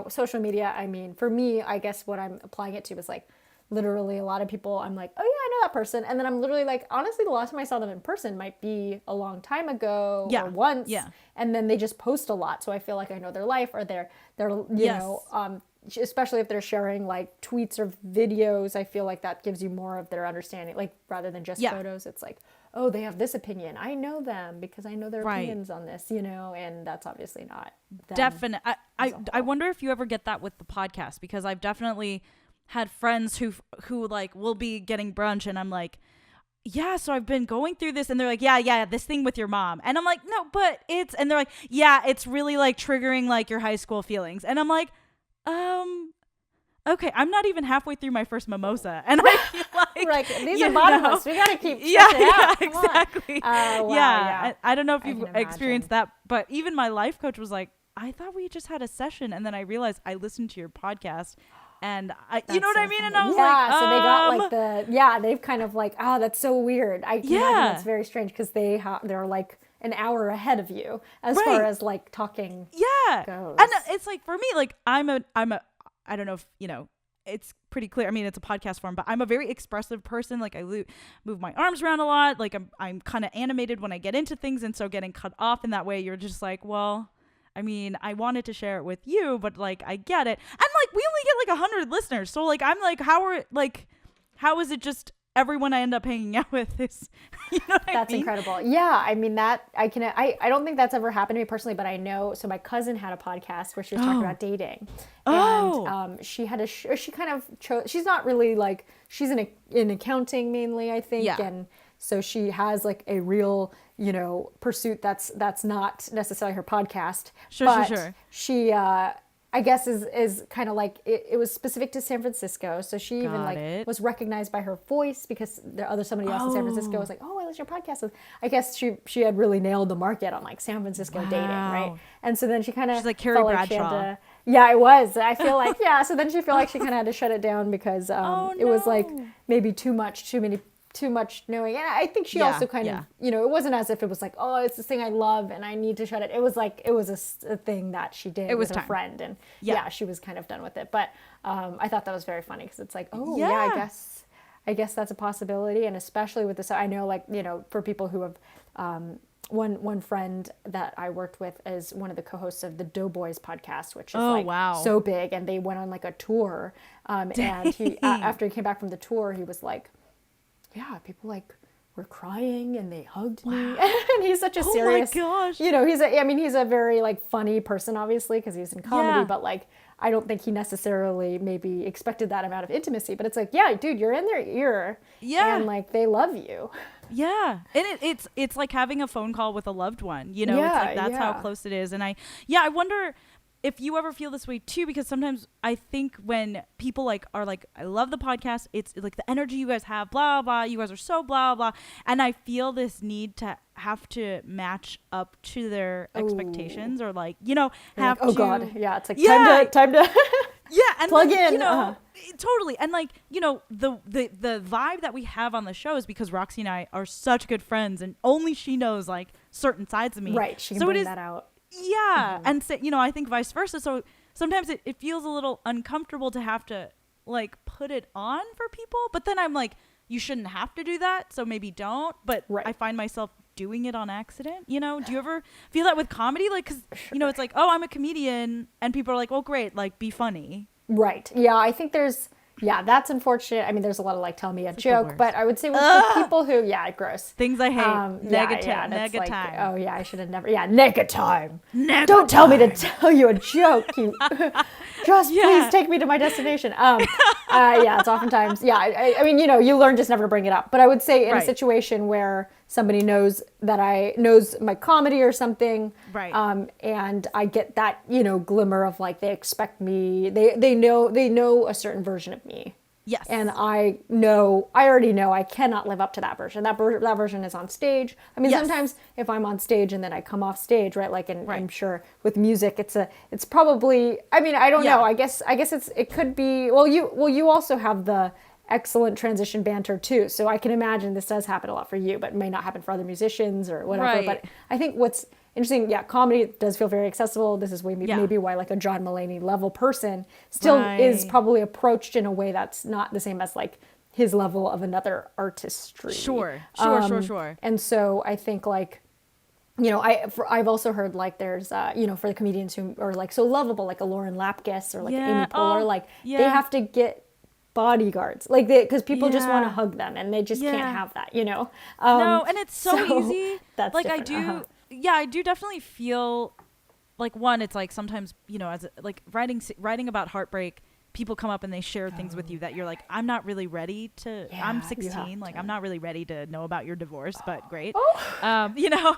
social media. I mean, for me, I guess what I'm applying it to is like, literally a lot of people, I'm like, oh yeah, I know that person. And then I'm literally like, honestly, the last time I saw them in person might be a long time ago or once. Yeah. And then they just post a lot. So I feel like I know their life, or they're especially if they're sharing like tweets or videos, I feel like that gives you more of their understanding. Like rather than just photos, it's like, oh, they have this opinion. I know them because I know their opinions on this, and that's obviously not them. Definitely. I wonder if you ever get that with the podcast, because I've definitely had friends who like will be getting brunch, and I'm like, yeah, so I've been going through this, and they're like, yeah, this thing with your mom, and I'm like, no, but and they're like, yeah, it's really like triggering like your high school feelings, and I'm like, okay, I'm not even halfway through my first mimosa, and I feel like these are bottomless. We gotta keep out. Exactly. I don't know if you've experienced that, but even my life coach was like, I thought we just had a session, and then I realized I listened to your podcast. And you know what I mean? And I was like, so they got like they've kind of like, oh, that's so weird. I can imagine that's very strange because they're like an hour ahead of you as far as like talking goes. And it's like, for me, like I'm a, I don't know if, it's pretty clear. I mean, it's a podcast form, but I'm a very expressive person. Like I move my arms around a lot. Like I'm kind of animated when I get into things. And so getting cut off in that way, you're just like, well, I mean, I wanted to share it with you, but like, I get it. And like, we only get like 100 listeners. So like, I'm like, how is it just everyone I end up hanging out with is, That's incredible. Yeah. I mean, that I don't think that's ever happened to me personally, but I know, so my cousin had a podcast where she was talking about dating, and she had she kind of chose, she's not really like, she's in accounting mainly, I think. Yeah. And so she has like a real, pursuit that's not necessarily her podcast. Sure. She, I guess is kind of like, it was specific to San Francisco. So she was recognized by her voice because somebody else in San Francisco was like, oh, I listen to your podcast. So I guess she had really nailed the market on like San Francisco dating, right? And so then she kind of, she's like Carrie Bradshaw. Yeah, it was. I feel like, so then she felt like she kind of had to shut it down because it was like maybe too much knowing. And I think she also kind of, it wasn't as if it was like, oh, it's this thing I love and I need to shut it. It was like, it was a thing that she did with her friend. And she was kind of done with it. But I thought that was very funny because it's like, I guess that's a possibility. And especially with this, I know like, for people who have, one friend that I worked with is one of the co-hosts of the Doughboys podcast, which is so big. And they went on like a tour. And he, after he came back from the tour, he was like, yeah, people like were crying and they hugged me. And he's such a serious, oh my gosh. He's a very like funny person, obviously, because he's in comedy, but like, I don't think he necessarily maybe expected that amount of intimacy, but it's like, yeah, dude, you're in their ear and like, they love you. Yeah. And it's like having a phone call with a loved one, it's like, that's how close it is. And I wonder, if you ever feel this way too, because sometimes I think when people like are like, I love the podcast, it's like the energy you guys have, blah blah, you guys are so blah blah, and I feel this need to have to match up to their expectations, or like, you know, have like, oh to, god, yeah, it's like yeah, time to yeah, and plug like, in, you know, totally, and like, you know, the vibe that we have on the show is because Roxy and I are such good friends, and only she knows like certain sides of me, right? She can bring that out. Yeah. And so, you know, I think vice versa. So sometimes it feels a little uncomfortable to have to like put it on for people. But then I'm like, you shouldn't have to do that. So maybe don't. But I find myself doing it on accident. You know, do you ever feel that with comedy? Like, because, you know, it's like, oh, I'm a comedian. And people are like, well, great. Like, be funny. Right. Yeah. I think that's unfortunate. I mean, there's a lot of like, tell me a joke, but I would say with the people who, gross. Things I hate. Negatime. Like, oh yeah, I should have never, Negatime. Don't tell me to tell you a joke. You just please take me to my destination. It's oftentimes, I mean, you know, you learn just never to bring it up. But I would say in a situation where somebody knows my comedy or something, right? And I get that, you know, glimmer of like, they expect me, they know a certain version of me. Yes. And I already know I cannot live up to that version. That version is on stage. I mean, sometimes if I'm on stage and then I come off stage, right? Like, and I'm sure with music, it's probably, I mean, I don't know. I guess it could be, you also have the excellent transition banter too. So I can imagine this does happen a lot for you, but it may not happen for other musicians or whatever. Right. But I think what's interesting, comedy does feel very accessible. This is maybe why like a John Mulaney level person still is probably approached in a way that's not the same as like his level of another artistry. Sure. And so I think like, you know, I've also heard like there's, you know, for the comedians who are like so lovable, like a Lauren Lapkus or like Amy Poehler, they have to get bodyguards, like because people just want to hug them and they just can't have that, you know. No, and it's so easy. That's like different. I do definitely feel like, one, it's like sometimes, you know, as like writing about heartbreak, people come up and they share things with you that you're like, I'm not really ready to. I'm 16, like I'm not really ready to know about your divorce, but great, you know.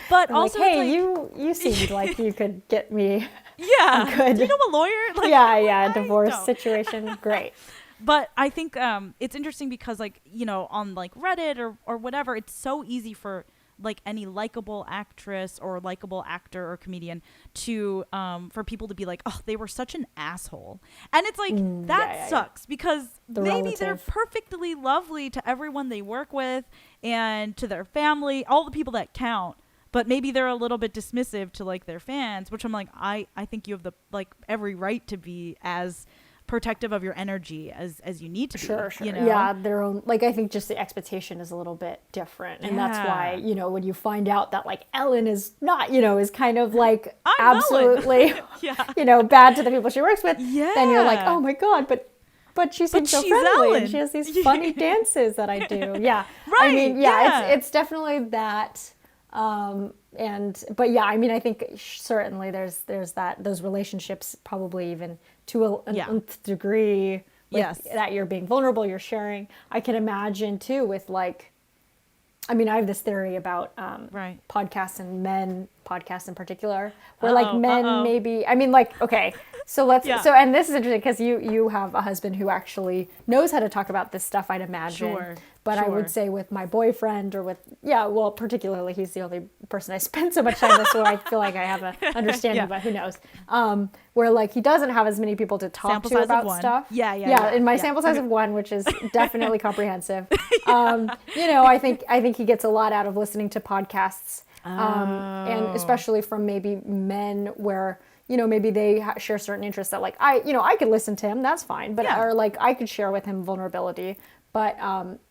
But also, like, hey, you seemed like you could get me. Yeah, good. Do you know a lawyer? Like, a divorce situation, great. But I think it's interesting because, like, you know, on like Reddit or whatever, it's so easy for like any likable actress or likable actor or comedian to for people to be like, oh, they were such an asshole. And it's like, that sucks because maybe they're perfectly lovely to everyone they work with and to their family, all the people that count. But maybe they're a little bit dismissive to like their fans, which I'm like, I think you have the like every right to be as protective of your energy as you need to be. Sure. You know? Yeah, their own, like, I think just the expectation is a little bit different. And that's why, you know, when you find out that like Ellen is not, you know, is kind of like absolutely, you know, bad to the people she works with, then you're like, oh my God, but she seems so friendly Ellen. and she has these funny dances that I do. Yeah. Right. I mean, it's definitely that. But yeah, I mean, I think certainly there's those relationships probably even to an nth degree, that you're being vulnerable, you're sharing. I can imagine too with like, I mean, I have this theory about podcasts and men podcasts in particular, where like men maybe, I mean, like, okay, so and this is interesting because you have a husband who actually knows how to talk about this stuff, I'd imagine. But I would say with my boyfriend or with, particularly he's the only person I spend so much time with, so I feel like I have an understanding, but who knows. Where like he doesn't have as many people to talk to about stuff. In my sample size of one, which is definitely comprehensive. You know, I think he gets a lot out of listening to podcasts. And especially from maybe men where, you know, maybe they share certain interests that like I could listen to him, that's fine, but or like I could share with him vulnerability. But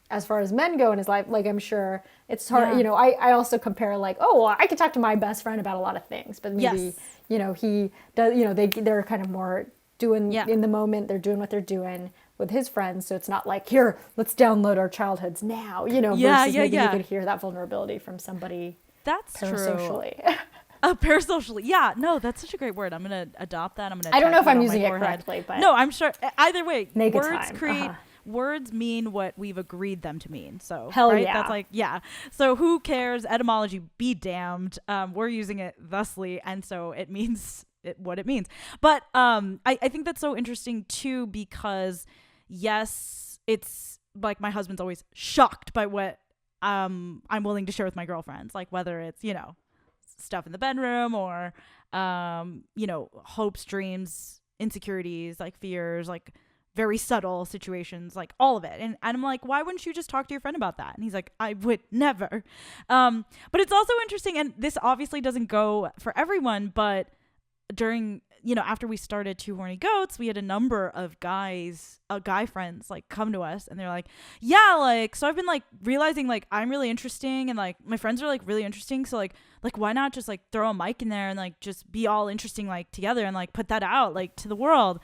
as far as men go in his life, like I'm sure it's hard, you know, I also compare like, oh, well, I could talk to my best friend about a lot of things, but maybe, you know, he does, you know, they're kind of more doing in the moment, they're doing what they're doing with his friends. So it's not like, here, let's download our childhoods now, you know, versus maybe you could hear that vulnerability from somebody. That's parasocially. True. Parasocially. Yeah, no, that's such a great word. I'm going to adopt that. I don't know if I'm using it correctly, but. No, I'm sure. Either way, Negatime. Words mean what we've agreed them to mean. So, hell yeah. That's like, So who cares? Etymology be damned. We're using it thusly. And so it means what it means. But I think that's so interesting too, because yes, it's like my husband's always shocked by what I'm willing to share with my girlfriends, like whether it's, you know, stuff in the bedroom or you know, hopes, dreams, insecurities, like fears, like very subtle situations, like all of it. And I'm like, why wouldn't you just talk to your friend about that? And he's like, I would never. But it's also interesting, and this obviously doesn't go for everyone, but during, you know, after we started Two Horny Goats, we had a number of guy friends like come to us, and they're like, yeah, like, so I've been like realizing like I'm really interesting, and like my friends are like really interesting, so like why not just like throw a mic in there and like just be all interesting like together and like put that out like to the world.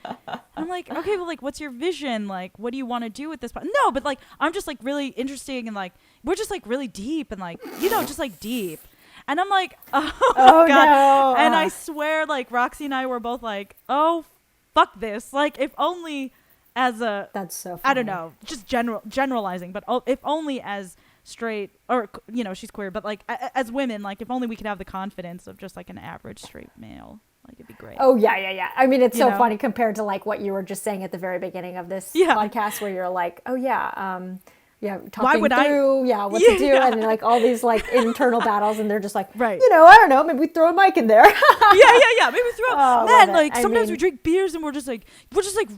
I'm like, okay, well, like, what's your vision? Like, what do you want to do with this no, but like I'm just like really interesting, and like we're just like really deep, and like, you know, just like deep. And I'm like, oh God. No. And I swear, like, Roxy and I were both like, oh, fuck this. Like, if only as a... That's so funny. I don't know, just generalizing, but if only as straight, or, you know, she's queer, but, like, as women, like, if only we could have the confidence of just, like, an average straight male. Like, it'd be great. Oh, yeah. I mean, it's so funny compared to, like, what you were just saying at the very beginning of this podcast, where you're like, oh, yeah, talking what to do, and like all these like internal battles, and they're just like, you know, I don't know, maybe we throw a mic in there. Maybe we throw man, like sometimes we drink beers and we're just like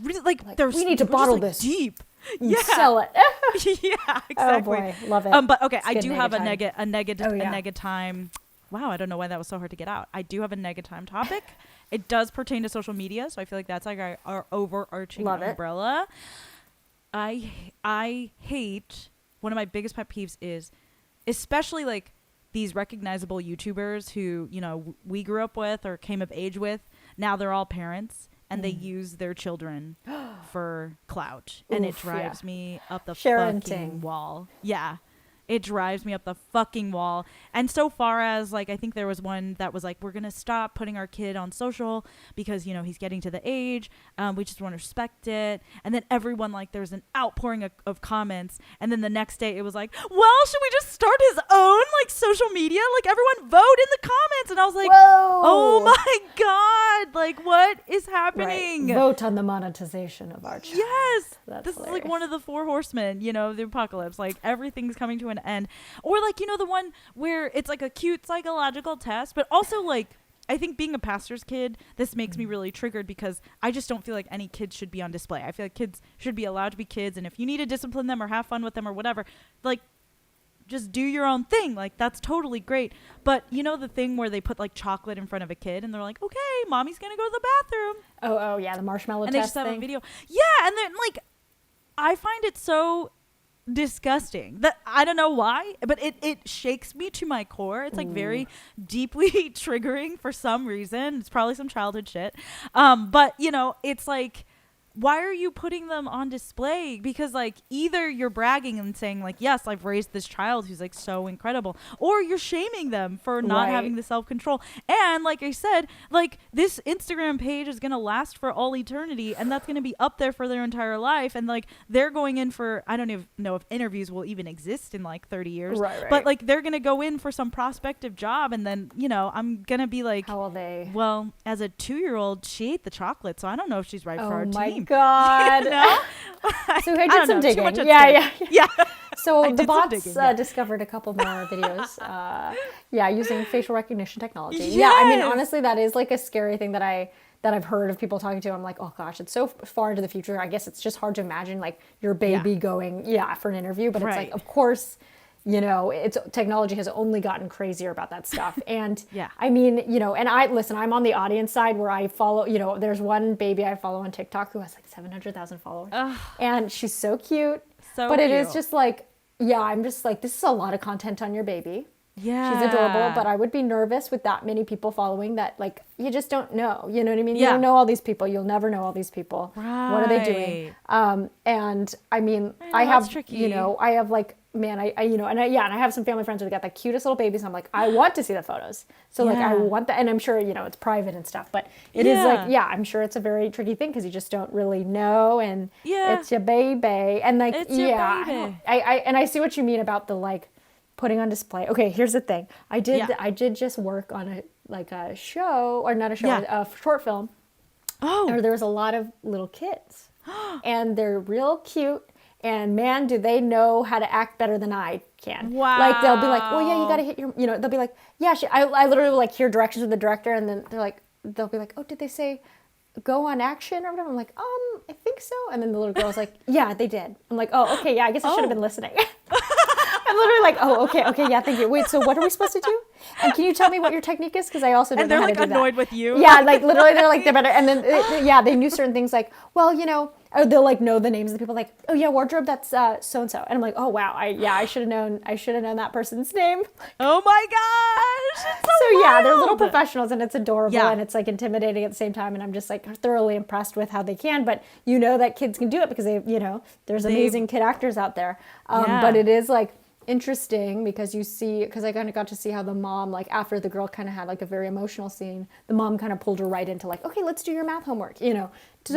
really like we need to bottle this deep. Sell it. Yeah, exactly. Oh boy, love it. But okay, I do have a Negatime. Negatime. Wow, I don't know why that was so hard to get out. I do have a Negatime topic. It does pertain to social media, so I feel like that's like our overarching umbrella. I hate, one of my biggest pet peeves is, especially like these recognizable YouTubers who, you know, we grew up with or came of age with. Now they're all parents, and they use their children for clout. And it drives me up the fucking wall. Yeah. It drives me up the fucking wall. And so far as, like, I think there was one that was like, we're going to stop putting our kid on social because, you know, he's getting to the age. We just want to respect it. And then everyone, like, there's an outpouring of comments. And then the next day it was like, well, should we just start his own, like, social media? Like, everyone vote in the comments. And I was like, whoa. Oh my God. Like, what is happening? Right. Vote on the monetization of our channel. Yes. This is like one of the 4 horsemen, you know, the apocalypse. Like, everything's coming to an end. Or like, you know, the one where it's like a cute psychological test, but also like, I think being a pastor's kid, this makes me really triggered because I just don't feel like any kids should be on display. I feel like kids should be allowed to be kids, and if you need to discipline them or have fun with them or whatever, like, just do your own thing. Like, that's totally great. But you know the thing where they put like chocolate in front of a kid and they're like, okay, mommy's gonna go to the bathroom. Oh yeah, the marshmallow and test they just have thing. a video. Yeah, and then like, I find it so disgusting that I don't know why, but it shakes me to my core. It's like very deeply triggering for some reason. It's probably some childhood shit. But you know, it's like, why are you putting them on display? Because like, either you're bragging and saying like, yes, I've raised this child who's like so incredible, or you're shaming them for not having the self-control. And like I said, like, this Instagram page is going to last for all eternity, and that's going to be up there for their entire life. And like, they're going in for, I don't even know if interviews will even exist in like 30 years, but like, they're going to go in for some prospective job. And then, you know, I'm going to be like, how old they? Well, as a 2-year-old, she ate the chocolate, so I don't know if she's right for our team. God. No? So I did some digging. Yeah. So the bots discovered a couple more videos. Using facial recognition technology. Yes. Yeah, I mean, honestly, that is like a scary thing that I've heard of people talking to. I'm like, oh gosh, it's so far into the future. I guess it's just hard to imagine like your baby going for an interview. But it's like, of course, you know, technology has only gotten crazier about that stuff. And I mean, you know, and I'm on the audience side where I follow, you know, there's one baby I follow on TikTok who has like 700,000 followers. And she's so cute. But it is just like, I'm just like, this is a lot of content on your baby. Yeah. She's adorable, but I would be nervous with that many people following that, like, you just don't know. You know what I mean? You don't know all these people. You'll never know all these people. Right. What are they doing? And I mean, I have, you know, I have like, man, I you know, and I have some family friends who got the cutest little babies. And I'm like, I want to see the photos. So like, I want that. And I'm sure, you know, it's private and stuff, but it is like, I'm sure it's a very tricky thing because you just don't really know. And it's your baby. And like, it's your baby. I see what you mean about the like, putting on display. Okay, here's the thing. I did Yeah. I did just work on a show, or not a show, Yeah. a short film. Oh. Or there was a lot of little kids, and they're real cute. And man, do they know how to act better than I can. Wow. Like, they'll be like, well, yeah, you got to hit your, they'll be like, yeah, I literally will like hear directions from the director, and then they'll be like, oh, did they say go on action or whatever? I'm like, I think so. And then the little girl's like, yeah, they did. I'm like, oh, okay, yeah, I guess I should have been listening. I'm literally like, oh, okay, yeah, thank you. Wait, so what are we supposed to do? And can you tell me what your technique is? Because I also don't know how to do that. And they're like annoyed with you. Yeah, like literally they're like, they're better. And then, they knew certain things like, well, they'll like know the names of the people, like, oh yeah, wardrobe, that's so-and-so. And I'm like, oh wow, I should have known that person's name. Oh my gosh. It's So yeah, they're little wild. professionals, and it's adorable, Yeah. and it's like intimidating at the same time. And I'm just like thoroughly impressed with how they can, but you know that kids can do it because there's amazing kid actors out there. Yeah. But it is like interesting because I kind of got to see how the mom, like after the girl kind of had like a very emotional scene, the mom kind of pulled her right into like, okay, let's do your math homework, So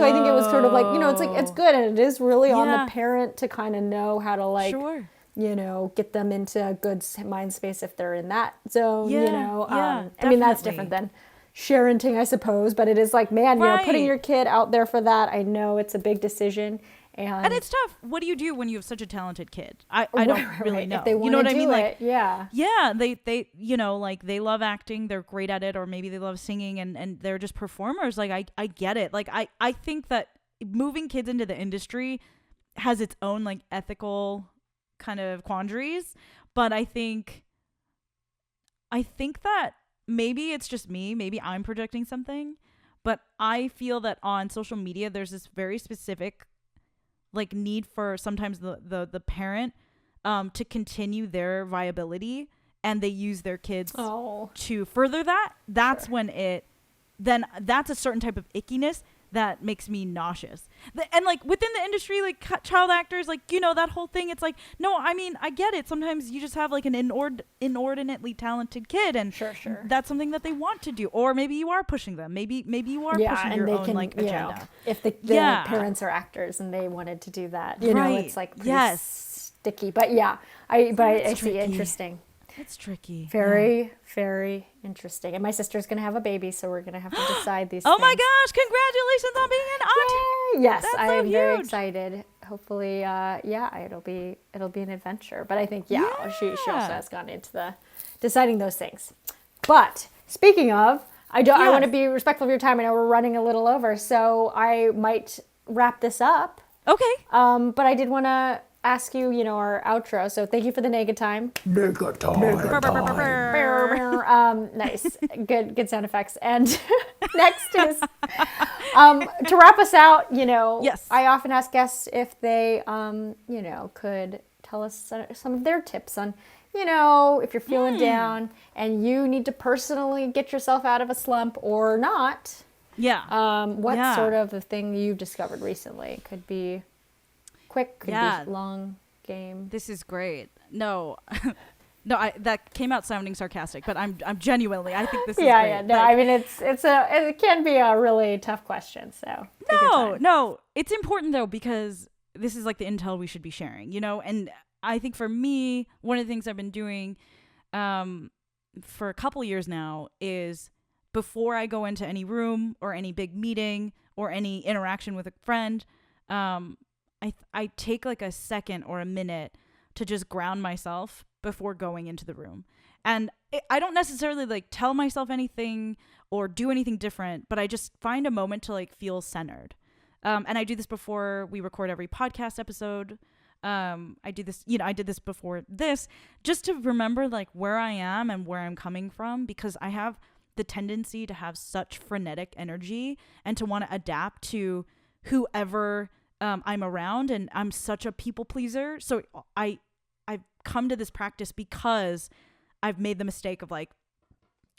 I think it was sort of like, it's like, it's good. And it is really on the parent to kind of know how to like, Sure. get them into a good mind space if they're in that zone, Yeah, I mean, that's definitely. different than parenting, I suppose, but it is like, man, putting Right. your kid out there for that. I know it's a big decision. And it's tough. What do you do when you have such a talented kid? I don't really know. If they You know what I mean? Like, yeah. yeah, they like they love acting, they're great at it, or maybe they love singing, and they're just performers. Like I get it. Like I think that moving kids into the industry has its own like ethical kind of quandaries, but I think that maybe it's just me, maybe I'm projecting something, but I feel that on social media there's this very specific like need for sometimes the parent to continue their viability, and they use their kids to further that. That's Sure. when then that's a certain type of ickiness that makes me nauseous. And like within the industry, like child actors, like, that whole thing, it's like, no, I mean, I get it. Sometimes you just have like an inordinately talented kid, and Sure. that's something that they want to do. Or maybe you are pushing them. Maybe you are pushing your own like agenda. If the parents are actors and they wanted to do that, Right. it's like pretty sticky. But yeah, I see. tricky. Interesting. It's tricky. Very, very interesting. And my sister's going to have a baby, so we're going to have to decide these Oh things. my gosh, congratulations on being an aunt. Yay! Yes, That's I so am very huge. excited. Hopefully, it'll be an adventure. But I think, she also has gone into deciding those things. But speaking of, I want to be respectful of your time. I know we're running a little over, so I might wrap this up. Okay. But I did want to ask you, our outro. So thank you for the Negatime. Nice. Good sound effects. And next is to wrap us out, Yes. I often ask guests if they could tell us some of their tips on, if you're feeling down and you need to personally get yourself out of a slump or not. Yeah. What sort of a thing you've discovered recently? It could be quick, could be long game. This is great. No. No, that came out sounding sarcastic, but I'm genuinely, I think this is great. Yeah. No, Like, I mean, it can be a really tough question. So take your time. No, it's important though, because this is like the intel we should be sharing, and I think for me, one of the things I've been doing for a couple years now is before I go into any room or any big meeting or any interaction with a friend, I take like a second or a minute to just ground myself before going into the room. And I don't necessarily like tell myself anything or do anything different, but I just find a moment to like feel centered. And I do this before we record every podcast episode. I did this before this, just to remember like where I am and where I'm coming from, because I have the tendency to have such frenetic energy and to want to adapt to whoever I'm around, and I'm such a people pleaser. So I've come to this practice because I've made the mistake of like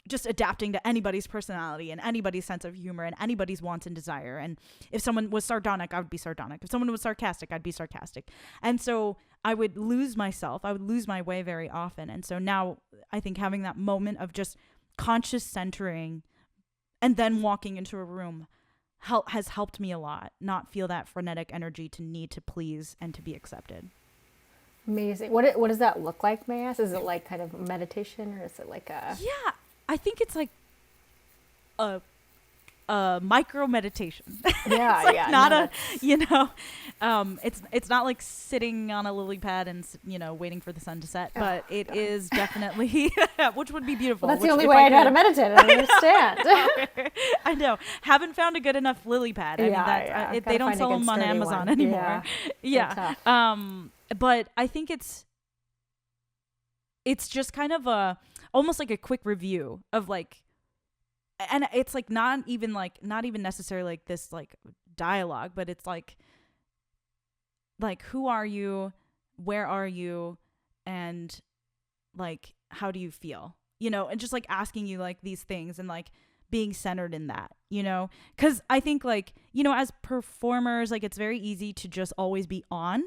just adapting to anybody's personality and anybody's sense of humor and anybody's wants and desire. And if someone was sardonic, I would be sardonic. If someone was sarcastic, I'd be sarcastic. And so I would lose myself. I would lose my way very often. And so now I think having that moment of just conscious centering and then walking into a room has helped me a lot, not feel that frenetic energy to need to please and to be accepted. Amazing. What does that look like, may I ask? Is it like kind of meditation, or is it like a... Yeah, I think it's like a micro meditation. Yeah, Like yeah. not No, it's not like sitting on a lily pad and waiting for the sun to set, but it is definitely which would be beautiful. well, that's the which only if way I could- know how to meditate. I understand. I know. Haven't found a good enough lily pad. I mean, Yeah. they Gotta don't find a sell good them on sturdy Amazon one. anymore. Yeah. Yeah. Tough. But I think it's just kind of almost like a quick review of like, and it's like not even necessarily like this like dialogue, but it's like who are you, where are you, and like how do you feel, and just like asking you like these things and like being centered in that, because I think like, as performers, like it's very easy to just always be on,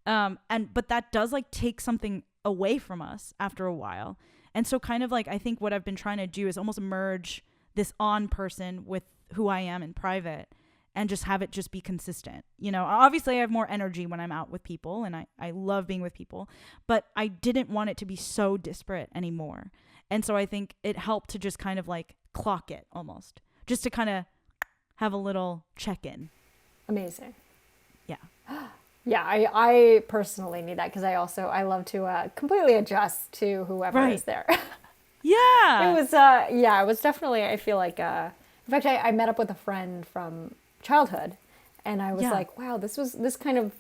but that does like take something away from us after a while. And so kind of like I think what I've been trying to do is almost merge this on person with who I am in private and just have it just be consistent. Obviously I have more energy when I'm out with people, and I love being with people, but I didn't want it to be so disparate anymore. And so I think it helped to just kind of like clock it almost, just to kind of have a little check-in. Amazing. Yeah. Yeah, I personally need that, because I love to completely adjust to whoever is there. Yeah. It was definitely, I feel like, in fact, I met up with a friend from childhood, and I was like, wow, this kind of,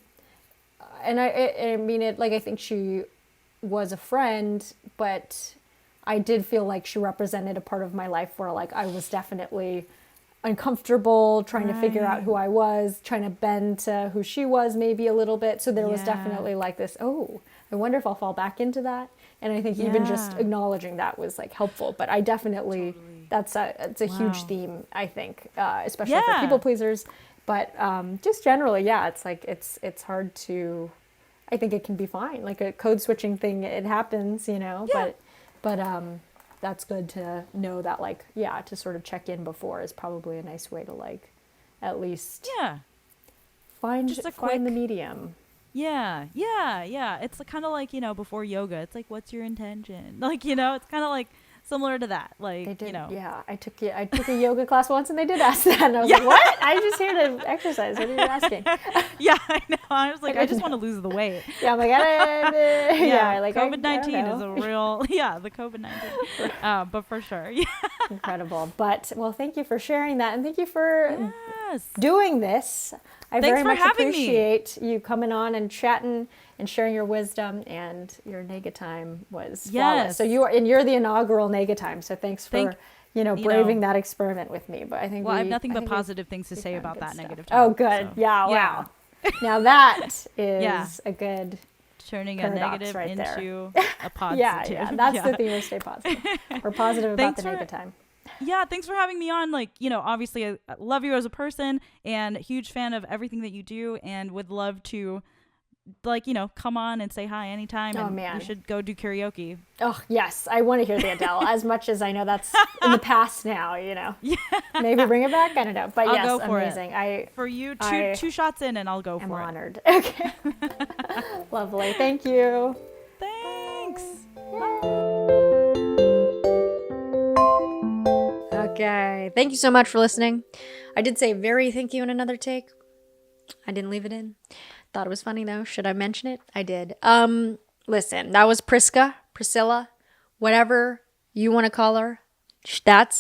and I mean it, like, I think she was a friend, but I did feel like she represented a part of my life where like I was definitely uncomfortable trying to figure out who I was, trying to bend to who she was maybe a little bit. So there was definitely like this, oh, I wonder if I'll fall back into that. And I think even just acknowledging that was like helpful. But I definitely, it's a huge theme, I think, especially for people pleasers. But just generally, it's like, it's hard to, I think it can be fine. Like a code switching thing, it happens, but that's good to know that, like, to sort of check in before is probably a nice way to like, at least find the medium. Yeah. It's kind of like, before yoga, it's like, what's your intention? Like, it's kind of like similar to that. Like, They did, I took a yoga class once, and they did ask that, and I was like, what? I'm just here to exercise. What are you asking? Yeah, I know. I was like, I just want to lose the weight. Yeah, I'm like, like COVID-19 is a real, the COVID-19. But for sure, incredible. But well, thank you for sharing that, and thank you for doing this. I very much appreciate you coming on and chatting and sharing your wisdom, and your Negatime was flawless. So you're the inaugural Negatime. So thanks for braving that experiment with me. But I think I have nothing but positive things to say about that negative time. Oh, good. So. Yeah. Wow. Now that is a good turning a negative into a positive. Yeah. That's the theme of Stay Positive. We're positive about the Negatime. Yeah, thanks for having me on. Like, obviously I love you as a person, and a huge fan of everything that you do, and would love to, like, come on and say hi anytime. Oh, and man. we should go do karaoke. Oh, yes. I want to hear the Adele, as much as I know that's in the past now, Yeah. Maybe bring it back. I don't know. But I'll yes, go for amazing. For you, two shots in, and I'll go for it. I'm honored. Okay. Lovely. Thank you. Thanks. Okay. Thank you so much for listening. I did say very thank you in another take. I didn't leave it in. Thought it was funny though. Should I mention it? I did. Listen, that was Priscilla, whatever you want to call her. That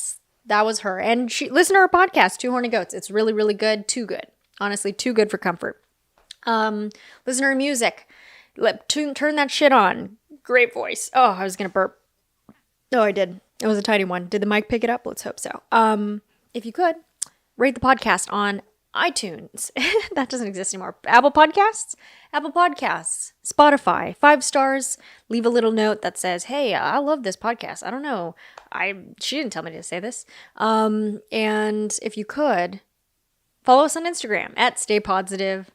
was her. And listen to her podcast, Two Horny Goats. It's really, really good. Too good. Honestly, too good for comfort. Listen to her music. Turn that shit on. Great voice. Oh, I was going to burp. Oh, I did. It was a tiny one. Did the mic pick it up? Let's hope so. If you could, rate the podcast on iTunes. That doesn't exist anymore. Apple Podcasts, Spotify, 5 stars. Leave a little note that says, hey, I love this podcast. I don't know. She didn't tell me to say this. And if you could, follow us on Instagram at Stay Podsitive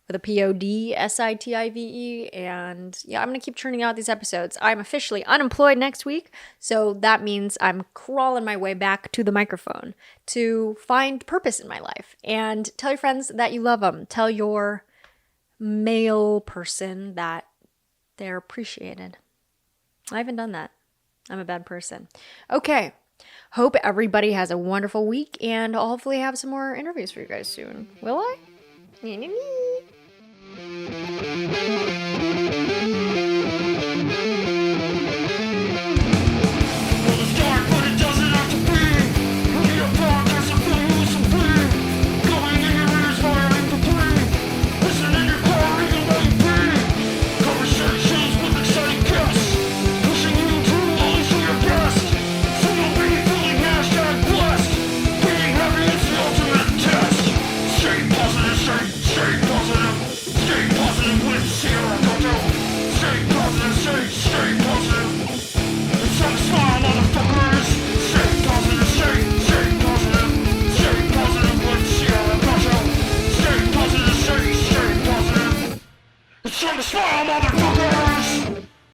with a PODSITIVE. And I'm going to keep churning out these episodes. I'm officially unemployed next week. So that means I'm crawling my way back to the microphone to find purpose in my life. And tell your friends that you love them. Tell your male person that They're appreciated. I haven't done that. I'm a bad person. Okay. Hope everybody has a wonderful week, and I'll hopefully have some more interviews for you guys soon. Will I?